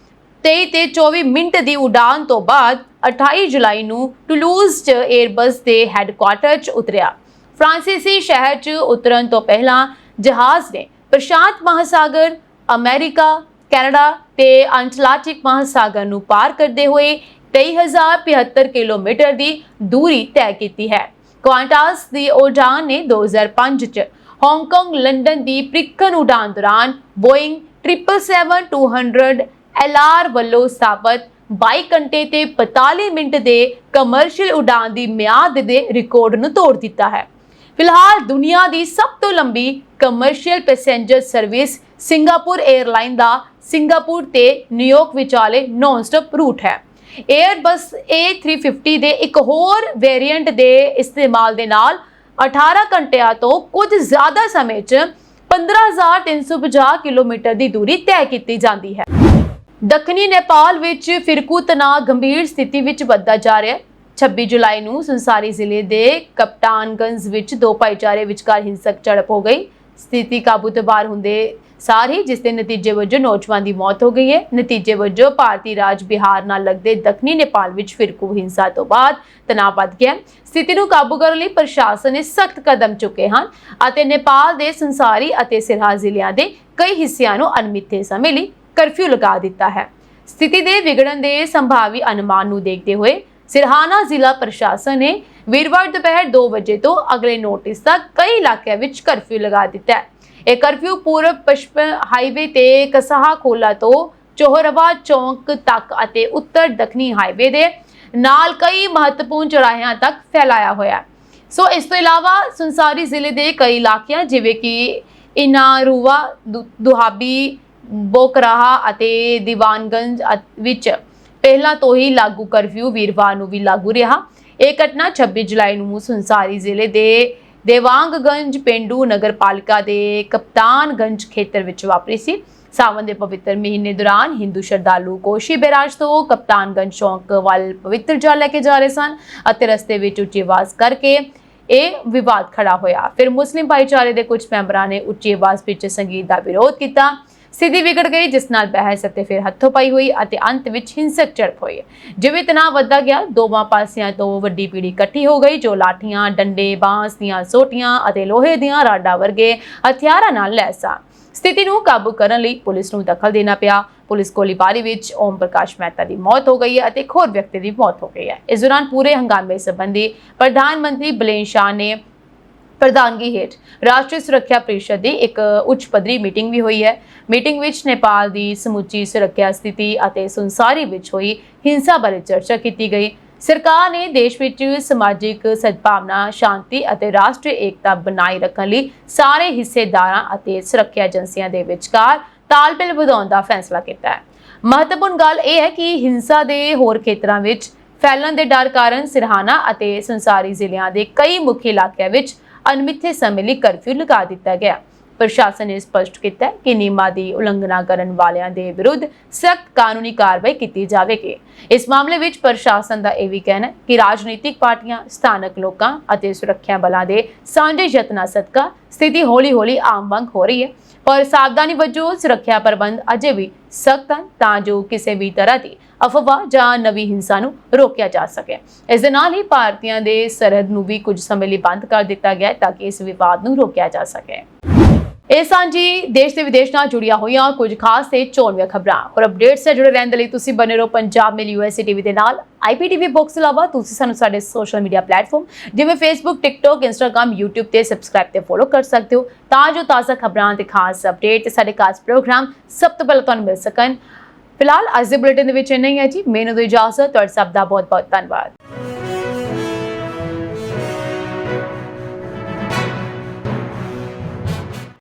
23 ਤੇ 24 ਮਿੰਟ ਦੀ ਉਡਾਨ ਤੋਂ ਬਾਅਦ 28 ਜੁਲਾਈ ਨੂੰ ਟੂਲੂਜ਼ 'ਚ 에ਅਰਬਸ ਦੇ ਹੈੱਡਕੁਆਰਟਰ 'ਚ ਉਤਰਿਆ। ਫ੍ਰਾਂਸੀਸੀ ਸ਼ਹਿਰ 'ਚ ਉਤਰਨ ਤੋਂ ਪਹਿਲਾਂ ਜਹਾਜ਼ ਨੇ ਪ੍ਰਸ਼ਾਂਤ ਮਹਾਸਾਗਰ, ਅਮਰੀਕਾ, ਕੈਨੇਡਾ ਤੇ ਅੰਟਲਾਂਟਿਕ ਮਹਾਸਾਗਰ ਨੂੰ ਪਾਰ ਕਰਦੇ ਹੋਏ 23,075 ਕਿਲੋਮੀਟਰ ਦੀ ਦੂਰੀ ਤੈਅ ਕੀਤੀ ਹੈ। ਕੁਆਂਟਾਸ ਦੀ ਉਡਾਨ ਨੇ 2005 'ਚ ਹਾਂਗਕਾਂਗ ਲੰਡਨ ਦੀ ਪ੍ਰੀਖਣ ਉਡਾਨ ਦੌਰਾਨ ਬੋਇੰਗ 777-200 LR ਵੱਲੋਂ ਸਥਾਪਿਤ 22 ਘੰਟੇ ਤੇ 45 ਮਿੰਟ ਦੇ ਕਮਰਸ਼ੀਅਲ ਉਡਾਨ ਦੀ ਮਿਆਦ ਦੇ ਰਿਕਾਰਡ ਨੂੰ ਤੋੜ ਦਿੱਤਾ ਹੈ। ਫਿਲਹਾਲ ਦੁਨੀਆ ਦੀ ਸਭ ਤੋਂ ਲੰਬੀ commercial passenger service Singapore airline ਦਾ ਸਿੰਗਾਪੁਰ ਤੇ ਨਿਊਯਾਰਕ ਵਿਚਾਲੇ ਨਾਨ ਸਟਾਪ ਰੂਟ ਹੈ। 에ਅਰਬਸ A350 ਦੇ ਇੱਕ ਹੋਰ ਵੇਰੀਐਂਟ ਦੇ ਇਸਤੇਮਾਲ ਦੇ ਨਾਲ 18 ਘੰਟਿਆਂ ਤੋਂ ਕੁਝ ਜ਼ਿਆਦਾ ਸਮੇਂ 'ਚ 15,350 ਕਿਲੋਮੀਟਰ ਦੀ ਦੂਰੀ ਤੈਅ ਕੀਤੀ ਜਾਂਦੀ ਹੈ। ਦੱਖਣੀ ਨੇਪਾਲ ਵਿੱਚ ਫਿਰਕੂ ਤਣਾਅ ਗੰਭੀਰ ਸਥਿਤੀ ਵਿੱਚ ਵੱਧਦਾ ਜਾ ਰਿਹਾ ਹੈ। 26 ਜੁਲਾਈ ਨੂੰ ਸੰਸਾਰੀ ਜ਼ਿਲ੍ਹੇ ਦੇ ਕਪਟਾਨਗੰਜ ਵਿੱਚ ਦੋ ਭਾਈਚਾਰੇ ਵਿਚਕਾਰ ਹਿੰਸਕ ਝੜਪ ਹੋ ਗਈ। ਸਥਿਤੀ ਕਾਬੂ ਤੋਂ ਬਾਹਰ ਹੁੰਦੇ ਸਾਰ ਹੀ ਜਿਸ ਦੇ ਨਤੀਜੇ ਵਜੋਂ ਨੌਜਵਾਨ ਦੀ ਮੌਤ ਹੋ ਗਈ ਹੈ। ਨਤੀਜੇ ਵਜੋਂ ਭਾਰਤੀ ਰਾਜ ਬਿਹਾਰ ਨਾਲ ਲੱਗਦੇ ਦੱਖਣੀ ਨੇਪਾਲ ਵਿੱਚ ਫਿਰਕੂ ਹਿੰਸਾ ਤੋਂ ਬਾਅਦ ਤਣਾਅ ਵੱਧ ਗਿਆ। ਸਥਿਤੀ ਨੂੰ ਕਾਬੂ ਕਰਨ ਲਈ ਪ੍ਰਸ਼ਾਸਨ ਨੇ ਸਖਤ ਕਦਮ ਚੁੱਕੇ ਹਨ ਅਤੇ ਨੇਪਾਲ ਦੇ ਸੰਸਾਰੀ ਅਤੇ ਸਿਰਹਾ ਜ਼ਿਲ੍ਹਿਆਂ ਦੇ ਕਈ ਹਿੱਸਿਆਂ ਨੂੰ ਅਣਮਿੱਥੇ ਸਮੇਂ ਲਈ ਕਰਫਿਊ ਲਗਾ ਦਿੱਤਾ ਹੈ। ਸਥਿਤੀ ਦੇ ਵਿਗੜਨ ਦੇ ਸੰਭਾਵੀ ਅਨੁਮਾਨ ਨੂੰ ਦੇਖਦੇ ਹੋਏ ਸਿਰਹਾਣਾ ਜ਼ਿਲ੍ਹਾ ਪ੍ਰਸ਼ਾਸਨ ਨੇ ਵੀਰਵਾਰ ਦੁਪਹਿਰ 2 ਵਜੇ ਤੋਂ ਅਗਲੇ ਨੋਟਿਸ ਤੱਕ ਕਈ ਇਲਾਕਿਆਂ ਵਿੱਚ ਕਰਫਿਊ ਲਗਾ ਦਿੱਤਾ ਹੈ। ਇਹ ਕਰਫਿਊ ਪੂਰਬ ਪਸ਼ਚਿਮ ਹਾਈਵੇ ਤੇ ਕਸਾਹਾ ਖੋਲਾ ਤੋਂ ਚੋਹਰਵਾ ਚੌਂਕ ਤੱਕ ਅਤੇ ਉੱਤਰ ਦੱਖਣੀ ਹਾਈਵੇ ਦੇ ਨਾਲ ਕਈ ਮਹੱਤਵਪੂਰਨ ਚੌਰਾਹਿਆਂ ਤੱਕ ਫੈਲਾਇਆ ਹੋਇਆ ਹੈ। ਸੋ ਇਸ ਤੋਂ ਇਲਾਵਾ ਸੰਸਾਰੀ ਜ਼ਿਲ੍ਹੇ ਦੇ ਕਈ ਇਲਾਕਿਆਂ ਜਿਵੇਂ ਕਿ ਇਨਾਰੂਵਾ, ਦੁਹਾਬੀ, ਬੋਕਰਾਹਾ ਅਤੇ ਦੀਵਾਨਗੰਜ ਵਿੱਚ ਪਹਿਲਾਂ ਤੋਂ ਹੀ ਲਾਗੂ ਕਰਫਿਊ ਵੀਰਵਾਰ ਨੂੰ ਵੀ ਲਾਗੂ ਰਿਹਾ। ਇਹ ਘਟਨਾ 26 ਜੁਲਾਈ ਨੂੰ ਸੰਸਾਰੀ ਜ਼ਿਲ੍ਹੇ ਦੇ ਦੇਵਾਂਗਗੰਜ ਪੇਂਡੂ ਨਗਰਪਾਲਿਕਾ ਦੇ ਕਪਤਾਨਗੰਜ ਖੇਤਰ ਵਿੱਚ ਵਾਪਰੀ ਸੀ। ਸਾਵਨ ਦੇ ਪਵਿੱਤਰ ਮਹੀਨੇ ਦੌਰਾਨ ਹਿੰਦੂ ਸ਼ਰਧਾਲੂ ਕੋਸ਼ੀ ਬੈਰਾਜ ਤੋਂ ਕਪਤਾਨਗੰਜ ਚੌਂਕ ਵੱਲ ਪਵਿੱਤਰ ਜਲ ਲੈ ਕੇ ਜਾ ਰਹੇ ਸਨ ਅਤੇ ਰਸਤੇ ਵਿੱਚ ਉੱਚੀ ਆਵਾਜ਼ ਕਰਕੇ ਇਹ ਵਿਵਾਦ ਖੜਾ ਹੋਇਆ। ਫਿਰ ਮੁਸਲਿਮ ਭਾਈਚਾਰੇ ਦੇ ਕੁਝ ਮੈਂਬਰਾਂ ਨੇ ਉੱਚੀ ਆਵਾਜ਼ ਵਿੱਚ ਸੰਗੀਤ ਦਾ ਵਿਰੋਧ ਕੀਤਾ। ਸਥਿਤੀ ਵਿਗੜ ਗਈ ਜਿਸ ਨਾਲ ਬਹਿਸ ਅਤੇ ਫਿਰ ਹੱਥੋਂ-ਪਾਈ ਹੋਈ ਅਤੇ ਅੰਤ ਵਿੱਚ ਹਿੰਸਕ ਝੜਪ ਹੋਈ। ਜਿਵੇਂ ਤਣਾਅ ਵੱਧਦਾ ਗਿਆ ਦੋਵਾਂ ਪਾਸਿਆਂ ਤੋਂ ਵੱਡੀ ਭੀੜ ਇਕੱਠੀ ਹੋ ਗਈ ਜੋ ਲਾਠੀਆਂ, ਡੰਡੇ, ਬਾਂਸ ਦੀਆਂ ਸੋਟੀਆਂ ਅਤੇ ਲੋਹੇ ਦੀਆਂ ਰਾਡਾਂ ਵਰਗੇ ਹਥਿਆਰਾਂ ਨਾਲ ਲੈਸ ਸਨ। ਸਥਿਤੀ ਨੂੰ ਕਾਬੂ ਕਰਨ ਲਈ ਪੁਲਿਸ ਨੂੰ ਦਖਲ ਦੇਣਾ ਪਿਆ। ਪੁਲਿਸ ਗੋਲੀਬਾਰੀ ਵਿੱਚ ਓਮ ਪ੍ਰਕਾਸ਼ ਮਹਿਤਾ ਦੀ ਮੌਤ ਹੋ ਗਈ ਹੈ ਅਤੇ ਇੱਕ ਹੋਰ ਵਿਅਕਤੀ ਦੀ ਮੌਤ ਹੋ ਗਈ ਹੈ। ਇਸ ਦੌਰਾਨ ਪੂਰੇ ਹੰਗਾਮੇ ਸੰਬੰਧੀ ਪ੍ਰਧਾਨ ਮੰਤਰੀ ਬਲੇਨ ਸ਼ਾਹ ਨੇ ਪ੍ਰਧਾਨਗੀ ਹੇਠ ਰਾਸ਼ਟਰੀ ਸੁਰੱਖਿਆ ਪ੍ਰੀਸ਼ਦ ਦੀ ਇੱਕ ਉੱਚ ਪੱਧਰੀ ਮੀਟਿੰਗ ਵੀ ਹੋਈ ਹੈ। ਮੀਟਿੰਗ ਵਿੱਚ ਨੇਪਾਲ ਦੀ ਸਮੁੱਚੀ ਸੁਰੱਖਿਆ ਸਥਿਤੀ ਅਤੇ ਸੰਸਾਰੀ ਵਿੱਚ ਹੋਈ ਹਿੰਸਾ ਬਾਰੇ ਚਰਚਾ ਕੀਤੀ ਗਈ। ਸਰਕਾਰ ਨੇ ਦੇਸ਼ ਵਿੱਚ ਸਮਾਜਿਕ ਸਦਭਾਵਨਾ, ਸ਼ਾਂਤੀ ਅਤੇ ਰਾਸ਼ਟਰੀ ਏਕਤਾ ਬਣਾਈ ਰੱਖਣ ਲਈ ਸਾਰੇ ਹਿੱਸੇਦਾਰਾਂ ਅਤੇ ਸੁਰੱਖਿਆ ਏਜੰਸੀਆਂ ਦੇ ਵਿਚਕਾਰ ਤਾਲਮੇਲ ਵਧਾਉਣ ਦਾ ਫੈਸਲਾ ਕੀਤਾ ਹੈ। ਮਹੱਤਵਪੂਰਨ ਗੱਲ ਇਹ ਹੈ ਕਿ ਹਿੰਸਾ ਦੇ ਹੋਰ ਖੇਤਰਾਂ ਵਿੱਚ ਫੈਲਣ ਦੇ ਡਰ ਕਾਰਨ ਸਿਰਹਾਣਾ ਅਤੇ ਸੰਸਾਰੀ ਜ਼ਿਲ੍ਹਿਆਂ ਦੇ ਕਈ ਮੁੱਖ ਇਲਾਕਿਆਂ ਵਿੱਚ ਅਣਮਿੱਥੇ ਸਮੇਂ ਲਈ ਕਰਫਿਊ ਲਗਾ ਦਿੱਤਾ ਗਿਆ। ਪ੍ਰਸ਼ਾਸਨ ਨੇ ਸਪਸ਼ਟ ਕੀਤਾ ਹੈ ਕਿ ਨਿਯਮਾਂ ਦੀ ਉਲੰਘਣਾ ਕਰਨ ਵਾਲਿਆਂ ਦੇ ਵਿਰੁੱਧ ਸਖਤ ਕਾਨੂੰਨੀ ਕਾਰਵਾਈ ਕੀਤੀ ਜਾਵੇਗੀ। ਇਸ ਮਾਮਲੇ ਵਿੱਚ ਪ੍ਰਸ਼ਾਸਨ ਦਾ ਇਹ ਵੀ ਕਹਿਣਾ ਹੈ ਕਿ ਰਾਜਨੀਤਿਕ ਪਾਰਟੀਆਂ, ਸਥਾਨਕ ਲੋਕਾਂ ਅਤੇ ਸੁਰੱਖਿਆ ਬਲਾਂ ਦੇ ਸਾਂਝੇ ਯਤਨਾਂ ਸਦਕਾ ਸਥਿਤੀ ਹੌਲੀ-ਹੌਲੀ ਆਮ ਵਾਂਗ ਹੋ ਰਹੀ ਹੈ, ਪਰ ਸਾਵਧਾਨੀ ਵਜੋਂ ਸੁਰੱਖਿਆ ਪ੍ਰਬੰਧ ਅਜੇ ਵੀ ਸਖਤ ਹਨ ਤਾਂ ਜੋ ਕਿਸੇ ਵੀ ਤਰ੍ਹਾਂ ਦੀ ਅਫਵਾਹ ਜਾਂ ਨਵੀਂ ਹਿੰਸਾ ਨੂੰ ਰੋਕਿਆ ਜਾ ਸਕੇ। ਇਸ ਦੇ ਨਾਲ ਹੀ ਭਾਰਤੀਆਂ ਦੇ ਸਰਹੱਦ ਨੂੰ ਵੀ ਕੁਝ ਸਮੇਂ ਲਈ ਬੰਦ ਕਰ ਦਿੱਤਾ ਗਿਆ ਤਾਂ ਕਿ ਇਸ ਵਿਵਾਦ ਨੂੰ ਰੋਕਿਆ ਜਾ ਸਕੇ। ਇਹ ਸਾਂਝੀ ਦੇਸ਼ ਤੇ ਵਿਦੇਸ਼ ਨਾਲ ਜੁੜੀਆਂ ਹੋਈਆਂ ਕੁਝ ਖਾਸ ਤੇ ਚੋਣਵੀਆਂ ਖਬਰਾਂ ਔਰ ਅਪਡੇਟਸ ਨਾਲ ਜੁੜੇ ਰਹਿਣ ਦੇ ਲਈ ਤੁਸੀਂ ਬਣੇ ਰਹੋ ਪੰਜਾਬ ਮੇਲ USA ਟੀਵੀ ਦੇ ਨਾਲ। IPTV ਬੁੱਕਸ ਇਲਾਵਾ ਤੁਸੀਂ ਸਾਨੂੰ ਸਾਡੇ ਸੋਸ਼ਲ ਮੀਡੀਆ ਪਲੇਟਫਾਰਮ ਜਿਵੇਂ Facebook, TikTok, Instagram, YouTube ਤੇ ਸਬਸਕ੍ਰਾਈਬ ਤੇ ਫੋਲੋ ਕਰ ਸਕਦੇ ਹੋ ਤਾਂ ਜੋ ਤਾਜ਼ਾ ਖਬਰਾਂ ਤੇ ਖਾਸ ਅਪਡੇਟ ਤੇ ਸਾਡੇ ਖਾਸ ਪ੍ਰੋਗਰਾਮ ਸਭ ਤੋਂ ਪਹਿਲਾਂ ਤੁਹਾਨੂੰ ਮਿਲ ਸਕਣ। ਫਿਲਹਾਲ ਅੱਜ ਦੇ ਬੁਲੇਟਿਨ ਦੇ ਵਿੱਚ ਇੰਨਾ ਹੀ ਹੈ ਜੀ। ਮੈਨੂੰ ਦਿਓ ਇਜਾਜ਼ਤ। ਤੁਹਾਡਾ ਸਭ ਦਾ ਬਹੁਤ ਬਹੁਤ ਧੰਨਵਾਦ।